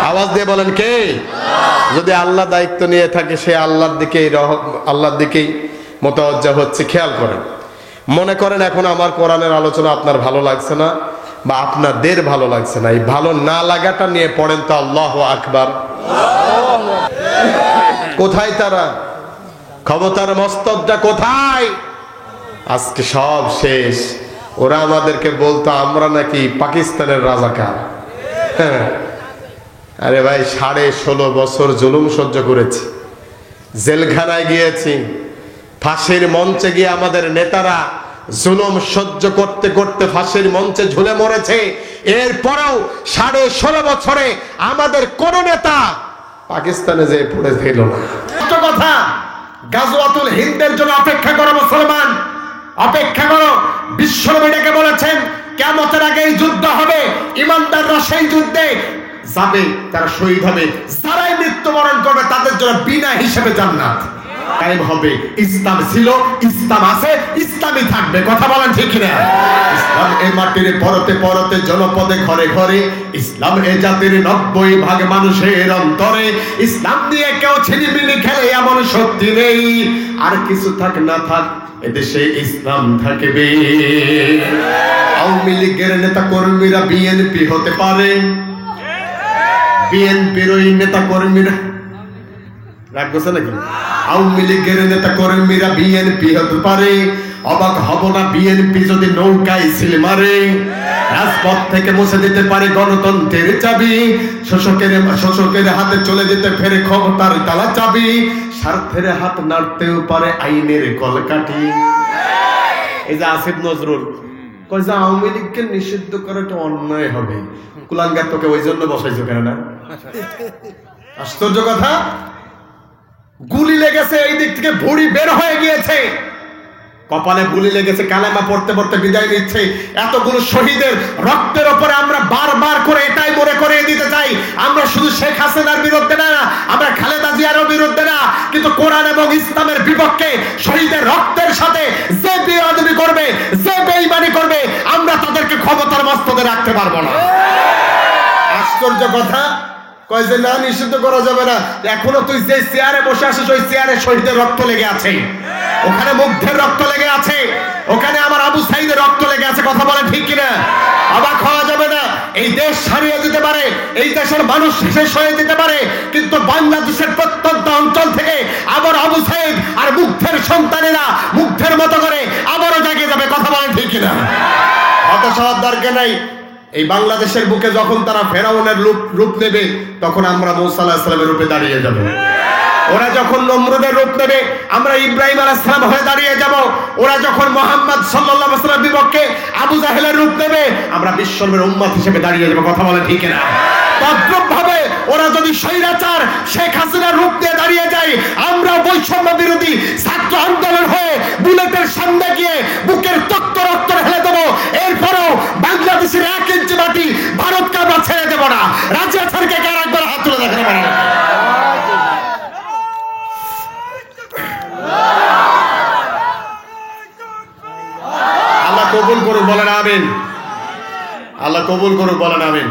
আওয়াজ দিয়ে বলেন কে? যদি আল্লাহ দায়িত্ব নিয়ে থাকে সে আল্লাহর দিকেই মোতাওয়াজ্জা হচ্ছে। খেয়াল করেন, মনে করেন এখন আমার কোরআনের আলোচনা আপনার ভালো লাগছে না বা আপনাদের ভালো লাগছে না, এই ভালো না লাগাটা নিয়ে পড়েন তো আল্লাহু আকবার। কোথায় তারা? ক্ষমতার মস্তবটা কোথায়? আজকে সব শেষ। ওরা আমাদেরকে বলতো আমরা নাকি পাকিস্তানের রাজাকার। আরে ভাই, 16.5 বছর জুলুম সহ্য করেছি, জেলখানায় গিয়েছি, ফাঁসির মঞ্চে গিয়ে আমাদের নেতারা জুলুম সহ্য করতে করতে ফাঁসির মঞ্চে ঝুলে মরেছে। এরপরেও 16.5 বছরে আমাদের কোন নেতা পাকিস্তানে যেয়ে পড়ে দিল না। কথা, গাজওয়াতুল হিন্দের জন্য অপেক্ষা করো মুসলমান, অপেক্ষা করো। বিশ্বনবী ডেকে বলেছেন কিয়ামতের আগে এই যুদ্ধ হবে, ইমানদাররা সেই যুদ্ধে যাবে, তারা শহীদ হবে, যারাই মৃত্যুবরণ করবে তাদের জন্য বিনা হিসেবে জান্নাত কায়েম হবে। ইসলাম ছিল, ইসলাম আছে, ইসলামই থাকবে। কথা বলেন ঠিক কিনা? ইসলাম এই মাটির পরতে পরতে, জনপদে ঘরে ঘরে, ইসলাম এ জাতির 90% মানুষের অন্তরে। ইসলাম দিয়ে কেউ ছিনিমিনি খেলে এমন শক্তি নেই। আর কিছু থাক না থাক, এদেশে ইসলাম থাকবে। আওয়ামী লীগের নেতা কর্মীরা বিএনপি হতে পারে, বিএনপির ওই নেতা কর্মীরা রাগ করছে নাকি? আওয়ামী লীগের নেতা কর্মীরা বিএনপি হতে পারে। অবাক হব না বিএনপি যদি নৌকায় সিল মারে। রাজপথ থেকে মুছে দিতে পারে গণতন্ত্রের চাবি, শোষকের হাতে চলে যেতে ফেরে ক্ষমতার তালা চাবি। স্বার্থের হাত নাড়তেও পারে আইনের কলকাঠি। এই যে আসিফ নজরুল কয় যে আওয়ামী লীগকে নিষিদ্ধ করাটা অন্যায় হবে, কুলাঙ্গার তোকে ওই জন্য বসাইছো কেন? না আশ্চর্য কথা, গুলি লেগেছে, এই দিক থেকে ভুঁড়ি বের হয়ে গিয়েছে, কপালে গুলি লেগেছে, কালেমা পড়তে পড়তে বিদায় নিচ্ছে। এতগুলো শহীদের রক্তের উপরে আমরা বারবার করে এটাই মনে করিয়ে দিতে চাই, আমরা শুধু শেখ হাসিনার বিরুদ্ধে না, আমরা খালেদা জিয়ারও বিরুদ্ধে না, কিন্তু কোরআন এবং ইসলামের বিপক্ষে শহীদের রক্তের সাথে যে বেয়াদবি করবে, যে বেঈমানি করবে, আমরা তাদেরকে ক্ষমতার মস্তকে রাখতে পারবো না। আশ্চর্য কথা, কয় যে না নিষিদ্ধ করা যাবে না। এখনো তুই যে চেয়ারে বসে আছিস ওই চেয়ারে শহীদের রক্ত লেগে আছে, ওখানে মুগ্ধের রক্ত লেগে আছে, ওখানে আমার আবু সাইদের রক্ত লেগে আছে। কথা বলে ঠিক কিনা? অবাক হওয়া যাবে না। এই দেশ ছাড়িয়ে দিতে পারে, এই দেশের মানুষ শেষ হয়ে দিতে পারে, কিন্তু বাংলাদেশের প্রত্যন্ত অঞ্চল থেকে আবার আবু সাইদ আর মুগ্ধের সন্তানেরা মুগ্ধের মতো করে আবারও জাগিয়ে যাবে। কথা বলে ঠিক কিনা? হতাশ হওয়ার দরকার নাই। এই বাংলাদেশের বুকে যখন তারা ফেরাউনের রূপ নেবে, তখন আমরা মূসা আলাইহিস সালামের রূপে দাঁড়িয়ে যাব। ওরা যখন নমরুদের রূপ নেবে, আমরা ইব্রাহিম আলাইহিস সালাম হয়ে দাঁড়িয়ে যাব। ওরা যখন মুহাম্মদ সাল্লাল্লাহু আলাইহি ওয়াসাল্লামের বিপক্ষে আবু জাহেলের রূপ নেবে, আমরা বিশ্বনবীর উম্মত হিসেবে দাঁড়িয়ে যাব। কথা বলে ঠিক না? তদ্রূপ ভাবে ওরা যদি স্বৈরাচার শেখ হাসিনার রূপ দিয়ে দাঁড়িয়ে যায়, আমরা বৈষম্য বিরোধী ছাত্র আন্দোলন হয়ে বুলেটের সামনে গিয়ে বুকের তক্ত রক্ত ঢেলে দেবো। এরপরও বাংলাদেশের 1 ইঞ্চি মাটি ভারতকে আমরা ছেড়ে দেবো না। রাজিয়া স্যারকে কার একবার হাত তুলে দেখাতে পারে? আল্লাহ কবুল করুক, বলেন আমিন। আল্লাহ কবুল করুক, বলেন আমিন।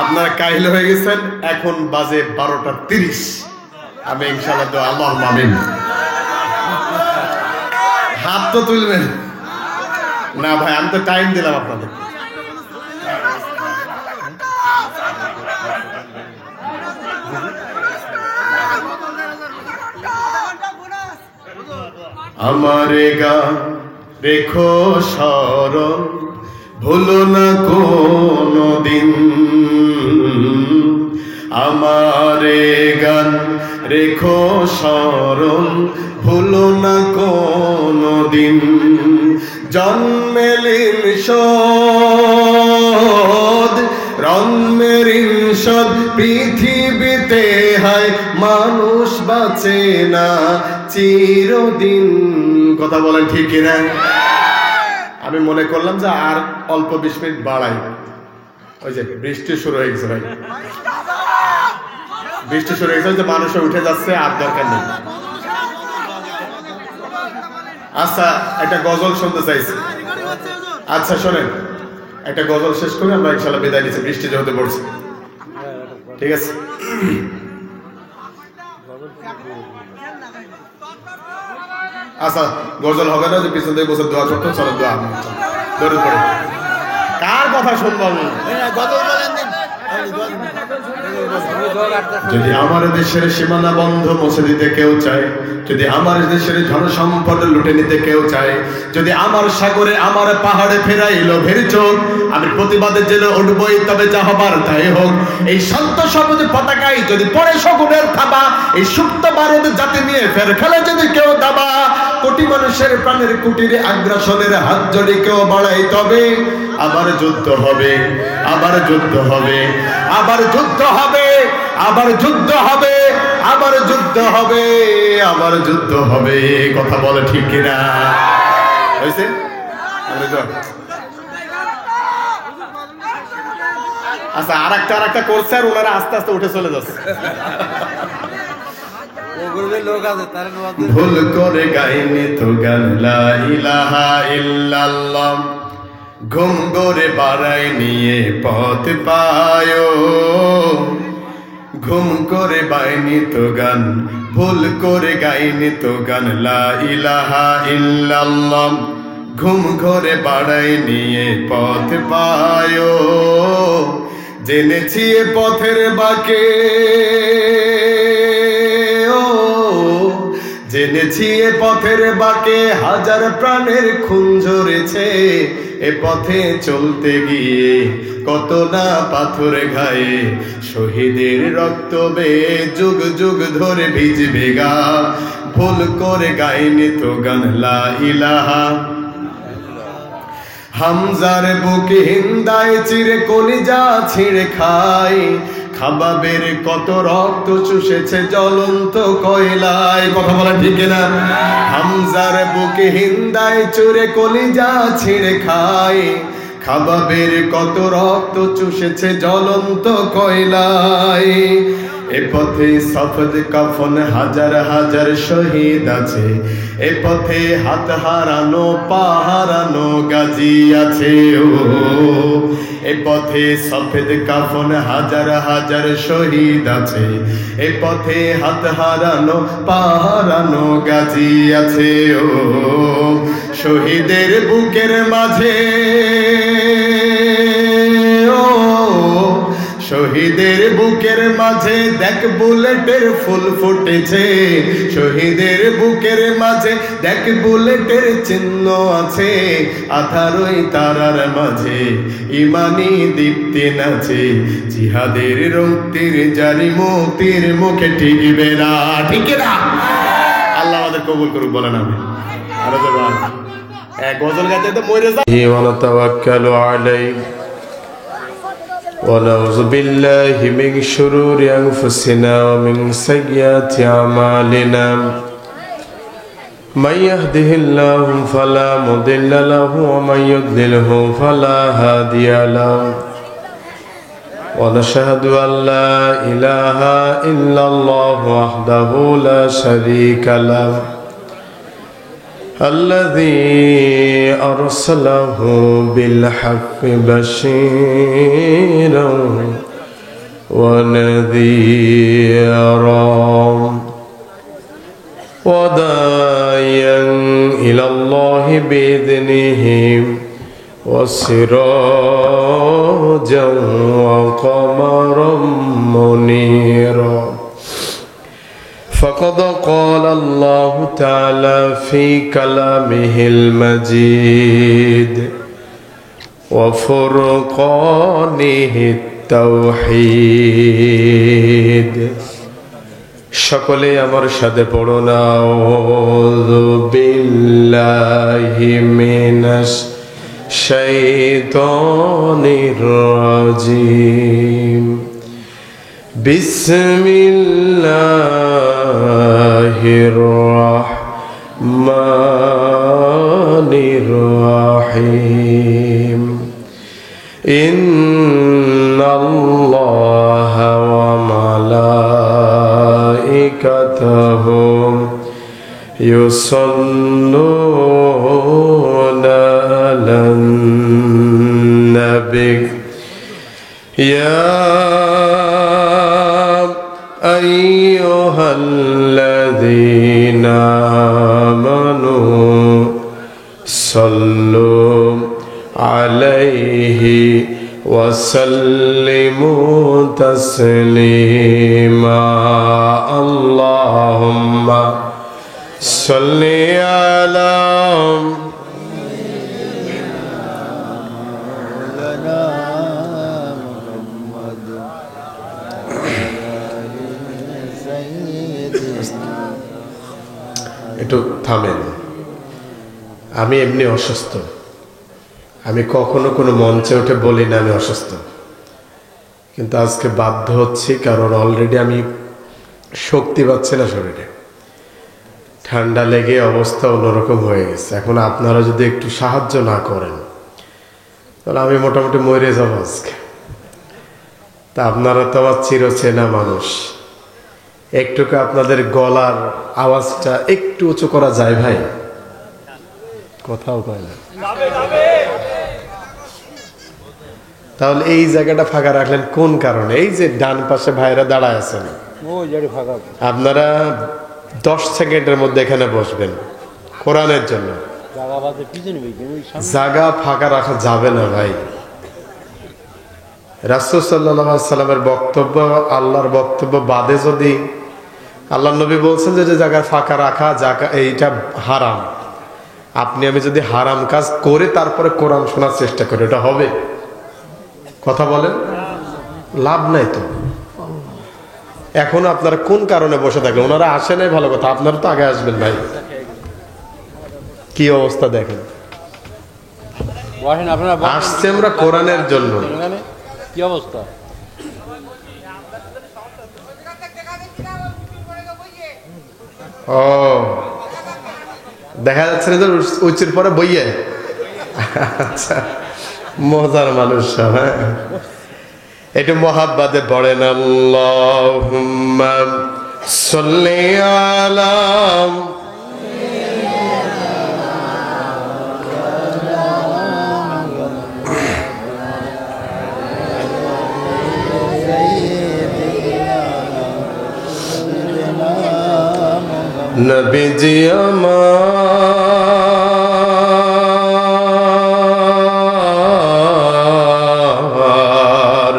আপনারা কাহিল হয়ে গেছেন, এখন বাজে 12:30। আমি ইনশাআল্লাহ দোয়া, আল্লাহুম্মা আমিন। হাত তো তুলবেন না ভাই, আমি তো টাইম দিলাম আপনাদের। আমারে গান রেখো স্মরণ, ভুলো না কোনো দিন। আমারে গান রেখো স্মরণ, ভুলো না কোনো দিন। জন্মেলিন শোধ, রন্মেরিন শোধ, পৃথিবীতে হয় মানুষ বাঁচে না চিরদিন। কথা বলেন ঠিক কিনা? আমি মনে করলাম যে আর অল্প 20 মিনিট বাড়াই। ওই যে বৃষ্টি শুরু হয়ে গেছে ভাই, বৃষ্টি শুরু হয়ে গেছে, মানুষ উঠে যাচ্ছে, আর দরকার নেই। আচ্ছা, একটা গজল শুনতে চাইছি। আচ্ছা শোনেন, একটা গজল শেষ করে আমরা ইনশাআল্লাহ বিদায় নিচ্ছি, বৃষ্টি যেহেতু পড়ছে। ঠিক আছে? আচ্ছা, গজল হবে না যে পিছন থেকে বসে দোয়া করতো, চলো দোয়া দৌড়ে পড়ে। কার কথা শুনবো আমি? যদি আমার দেশের সীমানা বন্ধ মুছে দিতে কেউ চায়, যদি আমার দেশের ধন সম্পদ লুটে নিতে কেউ চায়, যদি আমার সাগরে আমার পাহাড়ে ফেরাই লোভের চোখ, আমি প্রতিবাদে জেলে উঠবই, তবে যা হবার তাই হোক। এই শান্ত সবুজ পতাকায় যদি পড়ে শগুনের থাবা, এই সুপ্ত বারুদ জাতি নিয়ে ফের খেলে যদি কেউ দাবা, কোটি মানুষের প্রাণের কুটিরে আগ্রাসনের হাত যদি কেউ বাড়াই, তবে আবার যুদ্ধ হবে, আবার যুদ্ধ হবে, আবার যুদ্ধ হবে, আবার যুদ্ধ হবে, আবার যুদ্ধ হবে, আবার যুদ্ধ হবে। কথা বলে ঠিক কিনা? হয়েছে? আচ্ছা, আর একটা করছে আর ওনারা আস্তে আস্তে উঠে চলে যাচ্ছে। ভুল করে গাইনি তো গান লা ইলাহা ইল্লাল্লাহ, ঘুম করে বাড়াই নিয়ে পথ পায়ো, ঘুম করে বাইনি তো গান, ভুল করে গাইনি তো গান লা ইলাহা ইল্লাল্লাহ, ঘুম ঘরে বাড়াই নিয়ে পথ পায়ো, জেনেছি এ পথের বাকে, জেনেছি এ পথের বাকে হাজার প্রাণের খুন ঝরেছে, এ পথে চলতে গিয়ে কত না পাথর ঘায়ে, শহীদের রক্ত বেয়ে যুগ যুগ ধরে ভিজবে গা, ভুল করে গাইনি তো গান লা ইলাহা। হামজার বুকে হিন্দায় চিরে কলিজা ছিঁড়ে খায়, খাবাবের কত রক্ত চুষেছে জ্বলন্ত কয়লায়। কথা বলা ঠিক না? হামজার বুকে হিন্দায় চুরে কলিজা ছিঁড়ে খায়, খাবাবের কত রক্ত চুষেছে জ্বলন্ত কয়লায়। এ পথে সফদ কাফন হাজার হাজার শহীদ আছে, এ পথে হাত হারানো পা হারানো গাজী আছে। ও এ পথে সফেদ কাফন হাজার হাজার শহীদ আছে, এ পথে হাত হারানো পা হারানো গাজী আছে। ও শহীদের বুকের মাঝে, ও শহীদের বুকের মাঝে দেখ বুলেটের ফুল ফুটেছে, শহীদের বুকের মাঝে দেখ বুলেটের চিহ্ন আছে, আধারই তারার মাঝে ইমানি দীপ্তি নাচে, জিহাদের রক্তির জারি মুক্তির মুখে টিকবে না। ঠিক না? আল্লাহ আমাদের কবুল করুক, বলেন আমি। আরো জবান এক গজল গাইতে তো মরে যায়। ওয়া তাওয়াক্কালু আলাইহি ونعوذ بالله من شرور أنفسنا ومن سيئات أعمالنا، من يهده الله فلا مضل له ومن يضلله فلا هادي له، ونشهد أن لا إله إلا الله وحده لا شريك له، الذي أرسله بالحق بشيرا ونذيرا وداعيا إلى الله بإذنه وسراجا وقمرا منيرا. فقد قال الله تعالى في كلامه المجيد وفرقانه التوحيد. সকলে আমার সাথে পড়ো না, আউযু বিল্লাহি মিনাশ শাইতানির রাজিম। বিসমিল্লাহির রাহমানির রাহিম। ইন্নাল্লাহা ওয়া মালাইকাতাহু ইউসাল্লুনা আলান নাবী ইয়া وسلموا تسليما اللهم صل على একটু থামেন। আমি এমনি অসুস্থ, আমি কখনো কোনো মঞ্চে উঠে বলি না আমি অসুস্থ, কিন্তু আজকে বাধ্য হচ্ছি, কারণ অলরেডি আমি শক্তি পাচ্ছি না শরীরে, ঠান্ডা লেগে অবস্থা অন্যরকম হয়ে গেছে। এখন আপনারা যদি একটু সাহায্য না করেন তাহলে আমি মোটামুটি মরে যাবো আজকে। তা আপনারা তো আমার চিরচেনা মানুষ, একটুকু আপনাদের গলার আওয়াজটা একটু উঁচু করা যায় ভাই? কথাও কয় না। তাহলে এই জায়গাটা ফাঁকা রাখলেন কোন কারণে? এই যে ডান পাশে ভাইরা দাঁড়ায় আছেন, আপনারা 10 সেকেন্ডের মধ্যে এখানে বসবেন কোরআনের জন্য। জায়গা ফাঁকা রাখা যাবে না ভাই। রাসূল সাল্লাল্লাহু আলাইহি সাল্লামের বক্তব্য, আল্লাহর বক্তব্য বাদে যদি আল্লাহ নবী বলছেন যে জায়গা ফাঁকা রাখা জায়গা এইটা হারাম, আপনি আমি যদি হারাম কাজ করে তারপরে কোরআন শোনার চেষ্টা করি, এটা হবে? কথা বলেন, লাভ নাই তো। এখন আপনারা কোন কারণে বসে থাকলেন? ওনারা আসে নাই, ভালো কথা, আপনারা তো আগে আসবেন ভাই। কি অবস্থা দেখেন, আসছে আমরা কোরআনের জন্য। কি অবস্থা? ও দেখা যাচ্ছে না উচির পরে বইয়ে। আচ্ছা, মজার মানুষ সব। হ্যাঁ, এটা মহাব্বাতে পড়েন আল্লাহুম্মা সাল্লি আলা নবীজি আমার,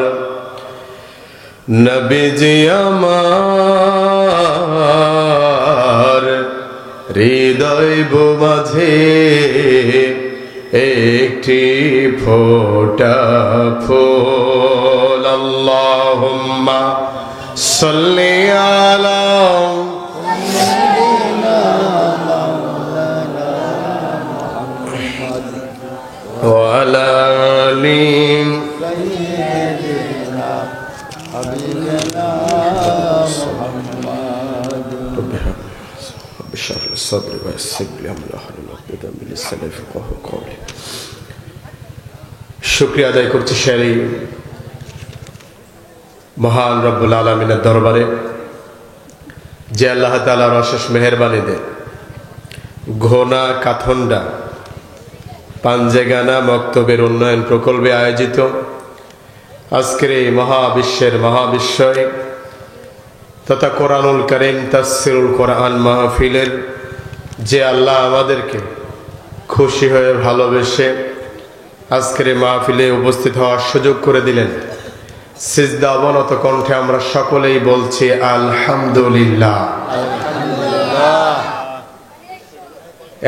নবীজি আমার হৃদয় মাঝে একটি ফোঁটা ফুল। আল্লাহুম্মা সাল্লি আলা وعلى آل سيدنا حبيبنا محمد رب اشرح لي صدري ويسر لي امري واحلل عقدة من لساني يفقهوا قولي। শুকরিয়া আদায় করছি সেই মহান রব্বুল আলামিনের দরবারে, যে আল্লাহ তাআলার অশেষ মেহেরবানিতে ঘোনা কাথন্ডা পাঞ্জেগানা মক্তবের উন্নয়ন প্রকল্পে আয়োজিত আজকের এই মহাবিশ্বের মহাবিশ্বয় তথা কোরআনুল কারীম তাফসীরুল কোরআন মাহফিলের যে আল্লাহ আমাদেরকে খুশি হয়ে ভালোবেসে আজকের এই মাহফিলে উপস্থিত হওয়ার সুযোগ করে দিলেন, সিজদা অবনত কণ্ঠে আমরা সকলেই বলছি আলহামদুলিল্লাহ।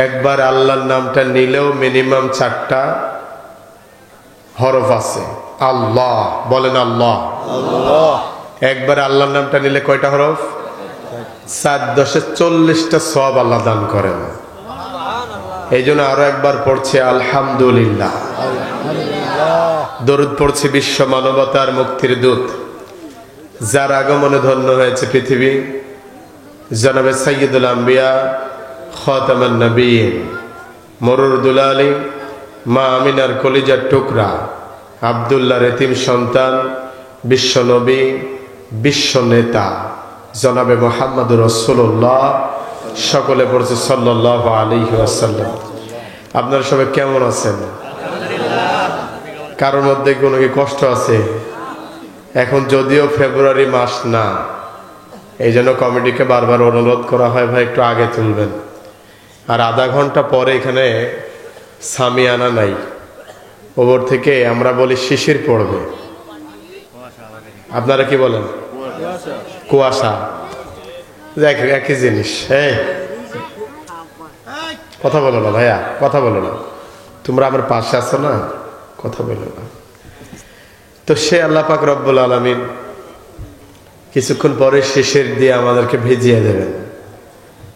একবার আল্লাহর নামটা নিলেও মিনিমাম 4টা হরফ আছে। আল্লাহ বলেন, আল্লাহ। একবার আল্লাহর নামটা নিলে কয়টা হরফ? 4×10=40টা সওয়াব আল্লাহ দান করেন। এই জন্য আরো একবার পড়ছে আলহামদুলিল্লাহ। দরুদ পড়ছে বিশ্ব মানবতার মুক্তির দূত, যার আগমনে ধন্য হয়েছে পৃথিবী, জনাবে সাইয়্যিদুল আম্বিয়া খাতামান নবীন মরুর দুলালি মা আমিনার কলিজার টুকরা আব্দুল্লাহর এতিম সন্তান, বিশ্ব নবী, বিশ্ব নেতা জনাবে মুহাম্মদুর রাসূলুল্লাহ। সকলে পড়ছে সাল্লাল্লাহু আলাইহি ওয়াসাল্লাম। আপনারা সবাই কেমন আছেন? কারোর মধ্যে কোনো কি কষ্ট আছে? এখন যদিও ফেব্রুয়ারি মাস না, এই জন্য কমিটিকে বারবার অনুরোধ করা হয় ভাই একটু আগে তুলবেন। আর আধা ঘন্টা পরে এখানে সামিয়ানা নাই, ওপর থেকে আমরা বলি শিশির পড়বে, আপনারা কি বলেন? কুয়াশা। দেখ একই জিনিস। এই কথা বলো না ভাইয়া, কথা বলো না, তোমরা আমার পাশে আছো না, কথা বলো না। তো সে আল্লাহ পাক রব্বুল আলামিন কিছুক্ষণ পরে শেষের দিয়ে আমাদেরকে ভেজিয়ে দেবেন।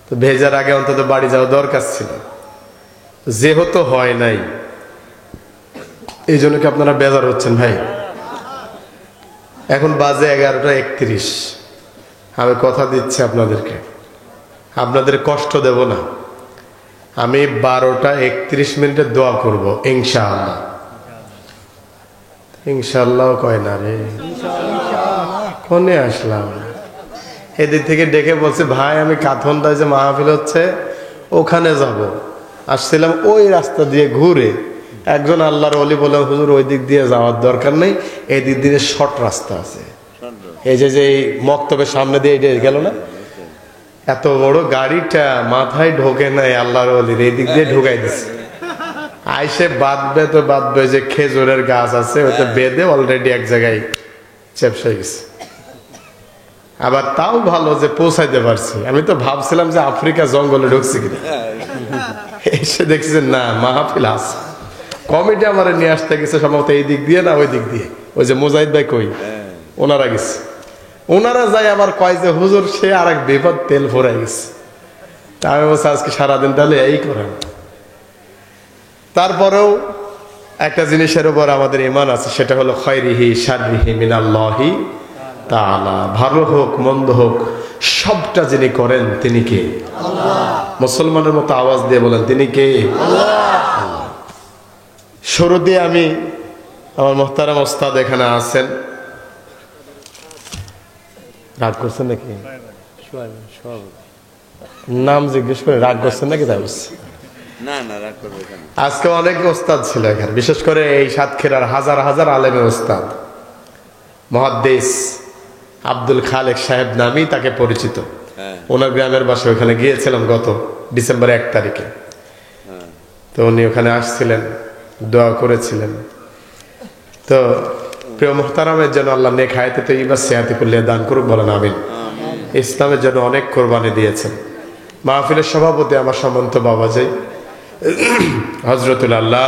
তো ভেজার আগে অন্তত বাড়ি যাওয়া দরকার ছিল, যেহেতু হয় নাই, এই জন্য কি আপনারা বেজার হচ্ছেন ভাই? এখন বাজে 11:31। আমি কথা দিচ্ছি আপনাদেরকে, আপনাদের কষ্ট দেব না। আমি 12:31 দোয়া করব ইনশাআল্লাহ। ইনশাআল্লাহ কয় না রে, কোনে আসলাম? এদিক থেকে ডেকে বলছে ভাই আমি কাথনদায় যে মাহফিল হচ্ছে ওখানে যাব। আসছিলাম ওই রাস্তা দিয়ে ঘুরে, একজন আল্লাহর ওলি বলে হুজুর ওই দিক দিয়ে যাওয়ার দরকার নেই, এই দিক দিয়ে শর্ট রাস্তা আছে। এই যে এই মক্তবের সামনে দিয়ে গেল না, এত বড় গাড়িটা মাথায় ঢোকে নাই আল্লাহর ওলির, এই দিক দিয়ে ঢুকাই দিচ্ছে। আইসে বাঁধবে তো বাঁধবে, যে খেজুরের গাছ আছে ওতে বেঁধে অলরেডি এক জায়গায় চেপসে গেছে। আবার তাও ভালো যে পৌঁছাইতে পারছি। আমি তো ভাবছিলাম যে আফ্রিকা জঙ্গলে ঢুকছি কিনা, এসে দেখছি না মাহফিল আছে। কমিটি আমার নিয়ে আসতে গেছে সম্ভবত এই দিক দিয়ে না ওই দিক দিয়ে, ওই যে মুজাহিদ ভাই কই ওনারা গেছে। ওনারা যাই আবার কয় যে হুজুর সে আর এক বিপদ, তেল ভরাই গেছে। তা আমি বলছি আজকে সারাদিন তাহলে এই করেন। তারপরেও একটা জিনিসের উপর আমাদের ঈমান আছে, সেটা হলো খায়রিহি শাররিহি মিনাল্লাহি তাআলা। ভালো হোক মন্দ হোক সবটা যিনি করেন তিনি কে? আল্লাহ। মুসলমানের মতো আওয়াজ দিয়ে বলেন তিনি কে? আল্লাহ। শুরুতে আমি আমার মুহতারাম ওস্তাদ এখানে আছেন, রাগ করছেন নাকি? নাম জিজ্ঞেস করে রাগ করছেন নাকি? তাই বলছি না না, রাগ করবে কেন? আজকে অনেক ওস্তাদ ছিল এখানে, বিশেষ করে এই সাতক্ষীরার হাজার হাজার আলেমে ওস্তাদ। মুহাদ্দিস আব্দুল খালেক সাহেব নামেই তাকে পরিচিত। ওনার গ্রামের বাসায় ওখানে গিয়েছিলাম গত ডিসেম্বর 1 তারিখে। তো উনি ওখানে আসছিলেন, দোয়া করেছিলেন। তো প্রিয় মুহতারামের জন্য আল্লাহ নেক হায়াতে তৈয়্যিবা সিহাতে কুল্লিয়া দান করুক, বলেন আমিন। ইসলামের জন্য অনেক কোরবানি দিয়েছেন। মাহফিলের সভাপতি আমার সম্মানিত বাবাজি হযরতুল আল্লাহ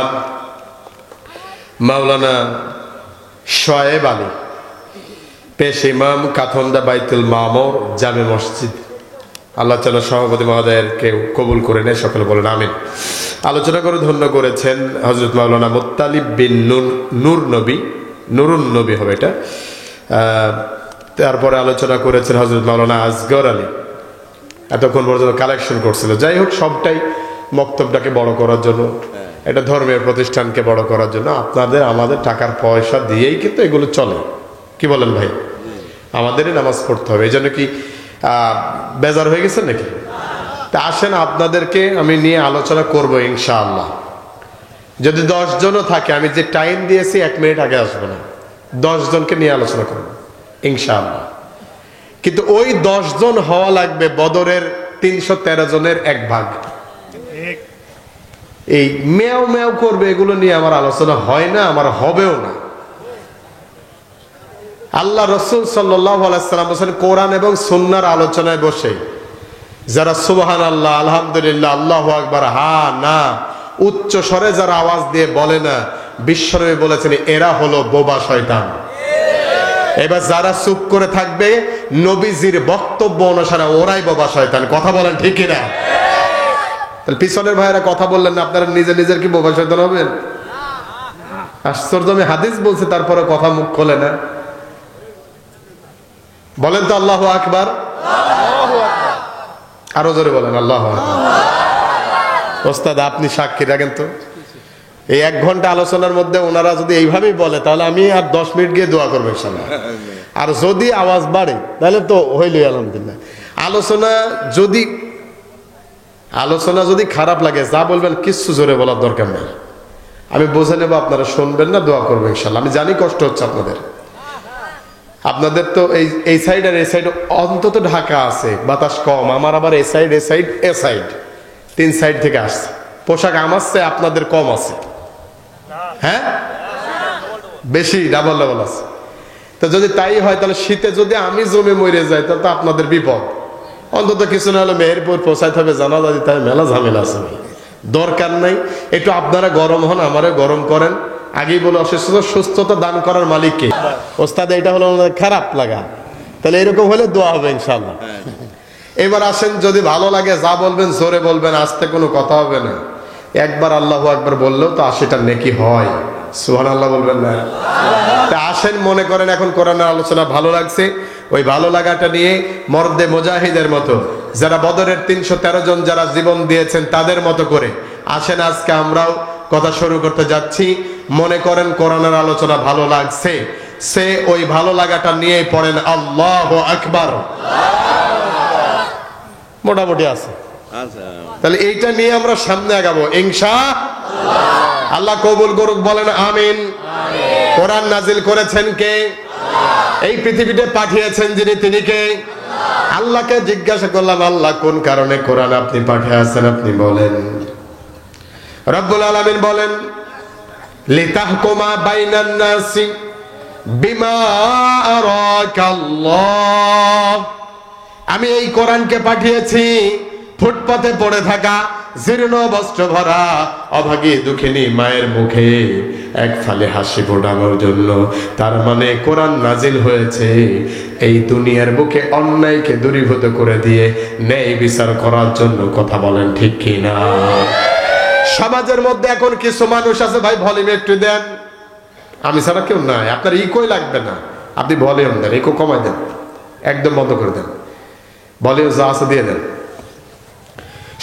মাওলানা শোয়েব আলী, পেশ ইমাম, কাথন্দা বাইতুল মামুর জামে মসজিদ, আল্লাহ তাআলা সভাপতি মহোদয়কে কবুল করে নেয়, সকলে বলেন আমিন। আলোচনা করে ধন্য করেছেন হযরত মাওলানা মুত্তালিব বিন নুরুন নবী হবে এটা। তারপরে আলোচনা করেছেন হযরত মাওলানা আসগর আলী, এতক্ষণ পর্যন্ত কালেকশন করছিল। যাই হোক, সবটাই মক্তবটাকে বড় করার জন্য, এটা ধর্মের প্রতিষ্ঠানকে বড় করার জন্য। আপনাদের আমাদের টাকার পয়সা দিয়েই কিন্তু এগুলো চলে, কি বলেন ভাই? আমাদেরই নামাজ পড়তে হবে। এই জন্য কি বেজার হয়ে গেছে নাকি? তা আসেন আপনাদেরকে আমি নিয়ে আলোচনা করব ইনশাআল্লাহ। যদি 10 জনও থাকে, আমি যে টাইম দিয়েছি 1 মিনিট আগে আসবো না, 10 জনকে নিয়ে আলোচনা করব ইনশাআল্লাহ। কিন্তু ওই 10 জন হওয়া লাগবে বদরের 313 জনের 1 ভাগ। এই মেয়াও মেয়াও করবে এগুলো নিয়ে আমার আলোচনা হয় না, আমার হবেও না। আল্লাহ রাসূল সাল্লাল্লাহু আলাইহি ওয়াসাল্লাম বলেন, কোরআন এবং সুন্নাহর আলোচনায় বসে যারা সুবহানাল্লাহ, আলহামদুলিল্লাহ, আল্লাহু আকবার, হা না উচ্চ স্বরে যারা আওয়াজ দিয়ে বলে না, বিশ্বনবী বলেছেন এরা হলো বোবা শয়তান। এবার যারা চুপ করে থাকবে নবীজির বক্তব্য অনুসারে, ওরাই বোবা শয়তান। কথা বলেন ঠিক কিনা? তাহলে পিছনের ভাইয়েরা কথা বললেন না, আপনারা নিজের কি বোবা শয়তান হবেন? আশ্চর্য, আমি হাদিস বলছি তারপরে কথা মুখ খোলে না। বলেন তো আল্লাহু আকবার। আরো জোরে বলেন আল্লাহু আকবার। ওস্তাদ আপনি সাক্ষী রাখেন তো, এই 1 ঘন্টা আলোচনার মধ্যে ওনারা যদি এইভাবেই বলে, তাহলে আমি আর 10 মিনিট গিয়ে দোয়া করবো ইনশাআল্লাহ। আর যদি আওয়াজ বাড়ে তাহলে তো হইলই আলহামদুলিল্লাহ। আলোচনা যদি খারাপ লাগে, যা বলবেন কিচ্ছু জোরে বলার দরকার নেই, আমি বুঝে নেবো, আপনারা শুনবেন না, দোয়া করবো ইনশাআল্লাহ। আমি জানি কষ্ট হচ্ছে আপনাদের তো এই সাইড আর এই সাইড অন্তত ঢাকা আছে, বাতাস কম। আমার আবার এ সাইড 3 সাইড থেকে আসছে। পোশাক আমার চেয়ে আপনাদের কম আছে, হ্যাঁ বেশি, ডাবল আছে। তো যদি তাই হয় তাহলে শীতে যদি আমি জমে মরে যাই তাহলে তো আপনাদের বিপদ। অন্তত কিছু না হলে মেহেরপুর পৌঁছাইতে হবে, জানাজা দিতে হবে, মেলা ঝামেলা আছে, দরকার নাই। একটু আপনারা গরম হন, আমারে গরম করেন। আগেই বলে অসুস্থতা সুস্থতা দান করার মালিক কে? ওস্তাদ এটা হলো খারাপ লাগা, তাহলে এরকম হলে দোয়া হবে ইনশাআল্লাহ। এবার আসেন, যদি ভালো লাগে যা বলবেন জোরে বলবেন, আস্তে কোনো কথা হবে না। একবার আল্লাহু আকবার বললেও তো 80টা নেকি হয়। সুবহানাল্লাহ বলবেন না? তা আসেন, মনে করেন এখন কোরআনের আলোচনা ভালো লাগছে, ওই ভালো লাগাটা নিয়ে মর্দে মুজাহিদের মতো যারা বদরের 313 জন যারা জীবন দিয়েছেন তাদের মতো করে আসেন আজকে আমরাও কথা শুরু করতে যাচ্ছি। মনে করেন কোরআনের আলোচনা ভালো লাগছে, সে ওই ভালো লাগাটা নিয়ে পড়েন আল্লাহু আকবার। মোটামুটি আছে, আচ্ছা, তাহলে এইটা নিয়ে আমরা সামনে আগাবো ইনশাআল্লাহ। আল্লাহ কবুল করুক, বলেন আমিন। কোরআন নাজিল করেছেন কে? এই পৃথিবীতে পাঠিয়েছেন যিনি, তিনি কে? আল্লাহকে জিজ্ঞাসা করলাম, আল্লাহ কোন কারণে কোরআন আপনি পাঠিয়েছেন আপনি বলেন। রব্বুল আলামিন বলেন, লিতাহকুমা বাইনান নাসি বিমা আরাকাল্লাহ। আমি এই কোরআনকে পাঠিয়েছি ফুটপাতে পড়ে থাকা জীর্ণ বস্ত্র ভরা অভাগী দুঃখিনী মায়ের মুখে এক ফালে হাসি ফোটানোর জন্য। তার মানে কোরআন নাজিল হয়েছে এই দুনিয়ার বুকে অন্যায়কে দূরীভূত করে দিয়ে ন্যায় বিচার করার জন্য। কথা বলেন ঠিক কি না? সমাজের মধ্যে এখন কিছু মানুষ আছে, ভাই ভলিউম একটু দেন, আমি ছাড়া কেউ নাই, আপনার ইকোই লাগবে না, আপনি ভলিউম দেন, ইকো কমাই দেন, একদম বন্ধ করে দেন, ভলিউম যা আছে দিয়ে দেন।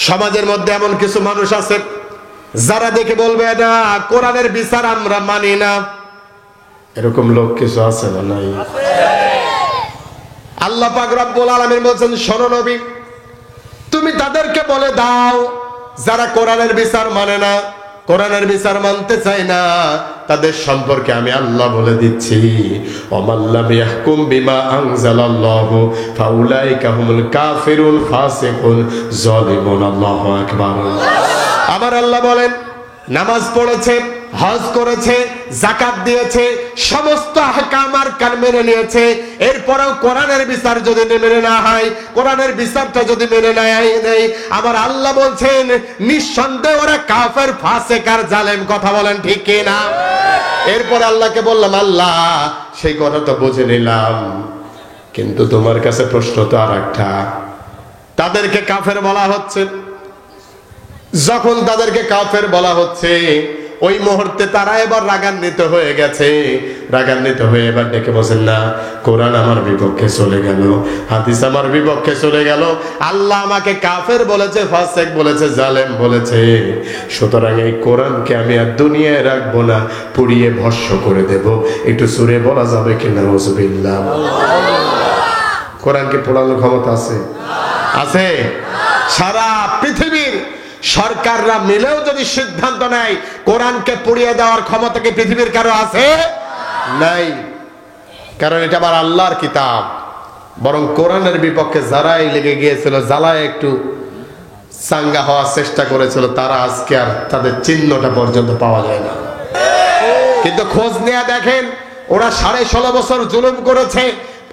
সমাজের মধ্যে এমন কিছু মানুষ আছে যারা দেখে বলবে না কোরআনের বিচার আমরা মানি না। এরকম লোক কিছু আছে না? নাই। আল্লাহ পাক রব্বুল আলামিন বলেন, শোনো নবী, তুমি তাদেরকে বলে দাও যারা কোরআনের বিচার মানে না, কোরআনের বিচার মানতে চায় না, তাদের সম্পর্কে আমি আল্লাহ বলে দিচ্ছি, ওমাল্লাম ইয়াহকুম বিমা আনজালাল্লাহু ফাউলাইকা হুমুল কাফিরুন ফাসিকুন যালিমুন। আল্লাহু আকবার। আমার আল্লাহ বলেন, নামাজ পড়েছে, হজ করেছে, যাকাত দিয়েছে, সমস্ত আহকাম আর কান মেনে নিয়েছে, এরপরেও কোরআনের বিচার যদি মেনে না হয়, কোরআনের বিচারটা যদি মেনে নেয়, আমার আল্লাহ বলছেন নিঃসন্দেহে ওরা কাফের, ফাসিক আর জালেম। কথা বলেন ঠিক কি না? এরপর আল্লাহকে বললাম, আল্লাহ সেই কথা তো বুঝে নিলাম, কিন্তু তোমার কাছে প্রশ্ন তো আর একটা। তাদেরকে কাফের বলা হচ্ছে, যখন তাদেরকে কাফের বলা হচ্ছে ওই মুহূর্তে তারা এবার রাগান্বিত হয়ে গেছে। রাগান্বিত হয়ে এবার ডেকে বসেন না, কোরআন আমার বিপক্ষে চলে গেল, হাদিস আমার বিপক্ষে চলে গেল, আল্লাহ আমাকে কাফের বলেছে, ফাসিক বলেছে, জালেম বলেছে, সুতরাং এই কোরআনকে আমি আর দুনিয়ায় রাখবো না, পুড়িয়ে ভস্ম করে দেব। একটু সুরে বলা যাবে কি নাউজুবিল্লাহ? কোরআনকে পোড়ানোর ক্ষমতা আছে? আছে? সারা পৃথিবীর সরকাররা মিলেও যদি সিদ্ধান্ত নেয় কোরআনকে পুড়িয়ে দেওয়ার ক্ষমতা কি পৃথিবীর কারো আছে? নাই। কারণ এটা আবার আল্লাহর কিতাব। বরং কোরআনের বিপক্ষে যারাই লেগে গিয়েছিল, জ্বালায় একটু চাঙ্গা হওয়ার চেষ্টা করেছিল, তারা আজকে আর তাদের চিহ্নটা পর্যন্ত পাওয়া যায় না। কিন্তু খোঁজ নিয়ে দেখেন, ওরা 16.5 বছর জুলুম করেছে,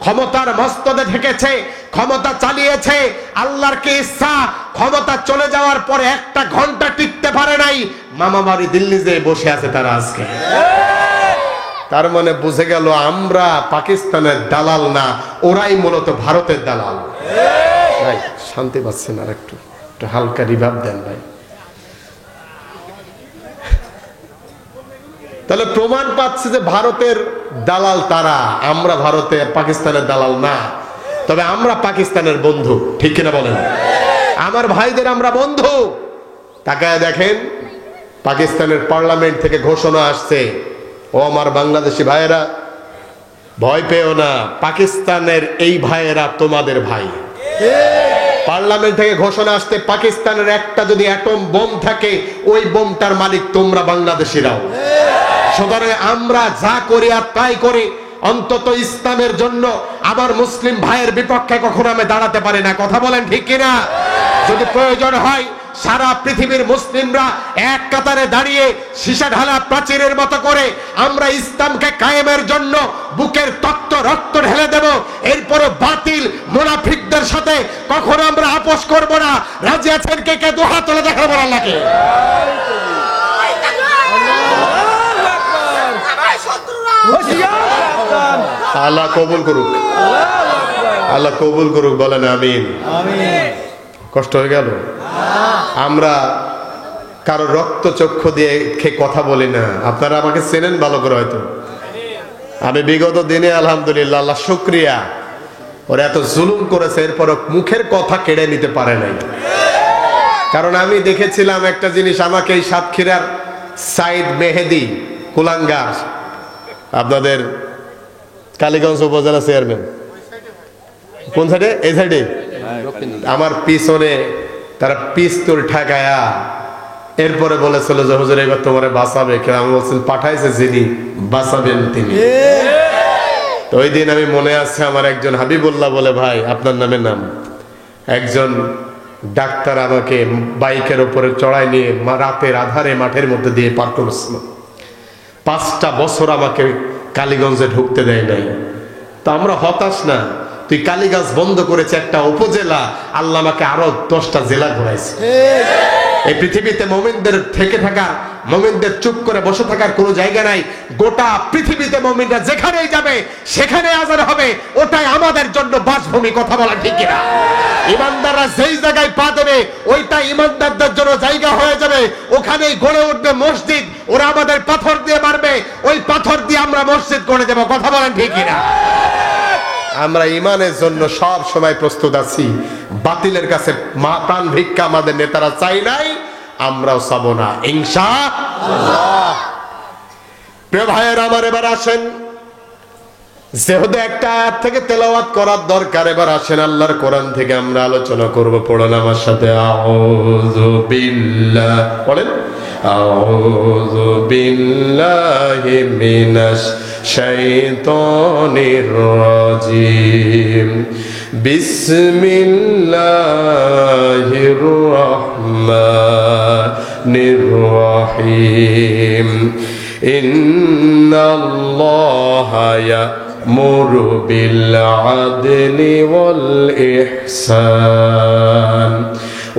ক্ষমতার মস্তদে থেকেছে, ক্ষমতা চালিয়েছে, আল্লাহর কি ইচ্ছা ক্ষমতা চলে যাওয়ার পরে একটা ঘন্টা টিকতে পারে নাই, মামা বাড়ি দিল্লি যে বসে আছে তারা আজকে। তার মানে বুঝে গেল আমরা পাকিস্তানের দালাল না, ওরাই মূলত ভারতের দালাল। ভাই শান্তি পাচ্ছেন? আর একটু হালকা রিভাব দেন ভাই। তাহলে প্রমাণ পাচ্ছে যে ভারতের দালাল তারা, আমরা ভারতে পাকিস্তানের দালাল না। তবে আমরা পাকিস্তানের বন্ধু, ঠিক কিনা বলেন? আমার ভাইদের আমরা বন্ধু। তাকায় দেখেন, পাকিস্তানের পার্লামেন্ট থেকে ঘোষণা আসছে, ও আমার বাংলাদেশি ভাইয়েরা ভয় পেও না, পাকিস্তানের এই ভাইয়েরা তোমাদের ভাই। পার্লামেন্ট থেকে ঘোষণা আসতে, পাকিস্তানের একটা যদি অ্যাটম বোম থাকে, ওই বোমটার মালিক তোমরা বাংলাদেশিরাও। সুতরাং আমরা যা করি আর তাই করি, অন্তত ইসলামের জন্য আমার মুসলিম ভাইয়ের বিপক্ষে কখনো আমি দাঁড়াতে পারি না। কথা বলেন ঠিক কিনা? যদি প্রয়োজন হয় সারা পৃথিবীর মুসলিমরা এক কাতারে দাঁড়িয়ে সীসা ঢালা প্রাচীরের মতো করে আমরা ইসলামকে কায়েমের জন্য বুকের রক্ত ঢেলে দেব। এরপরও বাতিল মুনাফিকদের সাথে কখনো আমরা আপোষ করব না। রাজি আছেন কে কে? দু হাত তুলে দেখাবো আল্লাহকে। আল্লাহ কবুল করুক, আল্লাহ কবুল করুক, বলেন আমিন। কষ্ট হয়ে গেল? আমরা কারো রক্ত চক্ষু দিয়ে কথা বলি না। আপনারা আমাকে চেনেন ভালো করে হয়তো। আমি বিগত দিনে আলহামদুলিল্লাহ, আল্লাহ শুকরিয়া, ওরা এত জুলুম করেছে এরপরও মুখের কথা কেড়ে নিতে পারে নাই। কারণ আমি দেখেছিলাম একটা জিনিস, আমাকে এই সাতক্ষীরার সাইদ মেহেদি কুলাঙ্গার, আপনাদের কালীগঞ্জ উপজেলা চেয়ারম্যান, কোন সাইডে? এই সাইডে। আমার পিছনে তারা পিস্তল ঠেকায়া এরপরে বলেছিল যে হুজুর এবার তোমারে বাঁচাবে কেউ। আমি বলছেন পাঠাইছে যিনি, বাঁচাবেন তিনি। তো ওই দিন আমি মনে আছে, আমার একজন হাবিবুল্লাহ বলে ভাই আপনার নামে নাম, একজন ডাক্তার আমাকে বাইকের উপরে চড়াই নিয়ে রাতের আধারে মাঠের মধ্যে দিয়ে পার করেছিল। 5টা বছর আমাকে কালীগঞ্জে ঢুকতে দেয় নাই। তো আমরা হতাশ না, তুই কালীগঞ্জ বন্ধ করেছে একটা উপজেলা, আল্লাহ আমাকে আরো 10টা জেলা ঘুরাইছে। এই পৃথিবীতে মুমিনদের থেকে থাকা, মুমিনদের চুপ করে বসে থাকার কোনো জায়গা নাই। গোটা পৃথিবীতে মুমিনরা যেখানেই যাবে সেখানে আজান হবে, ওটাই আমাদের জন্য বাসভূমি। কথা বলা ঠিক কিনা? ইমানদাররা যেই জায়গায় পা দেবে ওইটাই ইমানদারদের জন্য জায়গা হয়ে যাবে, ওখানেই গড়ে উঠবে মসজিদ। ওরা আমাদের পাথর দিয়ে মারবে, ওই পাথর দিয়ে আমরা মসজিদ করে দেবো। কথা বলেন ঠিক কিনা? আমরা ইমানের জন্য সব সময় প্রস্তুত আছি। বাতিলের কাছে প্রাণ ভিক্ষা আমাদের নেতারা চাই নাই, আমরাও চাবো না ইনশাআল্লাহ। প্রিয় ভাইয়ের আমার, এবার আসেন, যেহেতু একটা আয়াত থেকে তেলাওয়াত করার দরকার, এবার আসেন আল্লাহর কোরআন থেকে আমরা আলোচনা করব। পড়েন আমার সাথে, আউযু বিল্লাহ, বলেন আউযু বিল্লাহি মিনাশ শাইতানির রাজিম, বিসমিল্লাহির রহমানির রহিম। ইন্নাল্লাহা ইয়া'মুরু বিল আদলি ওয়াল ইহসান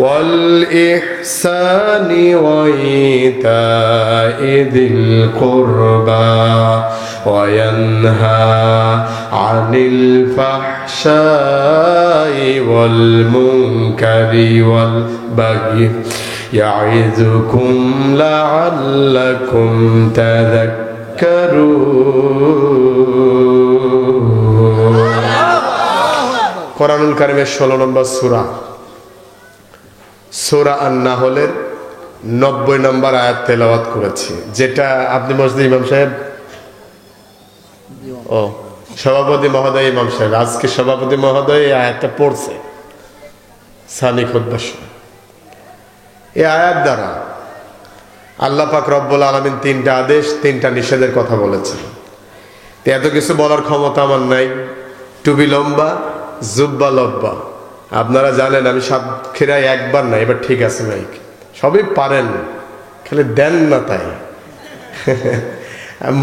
والإحسان وإيتاء ذي القربى وينهى عن الفحشاء والمنكر والبغي يعظكم لعلكم تذكرون। কোরআনুল কারীমের 16 নম্বর সূরা, সূরা আন-নাহলের 90 নম্বর আয়াত তেলাওয়াত করেছি। যেটা আপনি মসজিদ ইমাম সাহেব, ও সভাপতি মহোদয়, ইমাম সাহেব আজকে সভাপতি মহোদয় এই আয়াতটা পড়ছে সানি খুতবার সময়। এই আয়াত দ্বারা আল্লাহ পাক রব্বুল আলামিন 3টা আদেশ 3টা নিষেধের কথা বলেছেন। এত কিছু বলার ক্ষমতা আমার নাই। টুপি লম্বা, জুব্বা লম্বা, আপনারা জানেন আমি সাতক্ষীরায় একবার না, এবার ঠিক আছে মাইক, সবই পারেন, খালি দেন না তাই।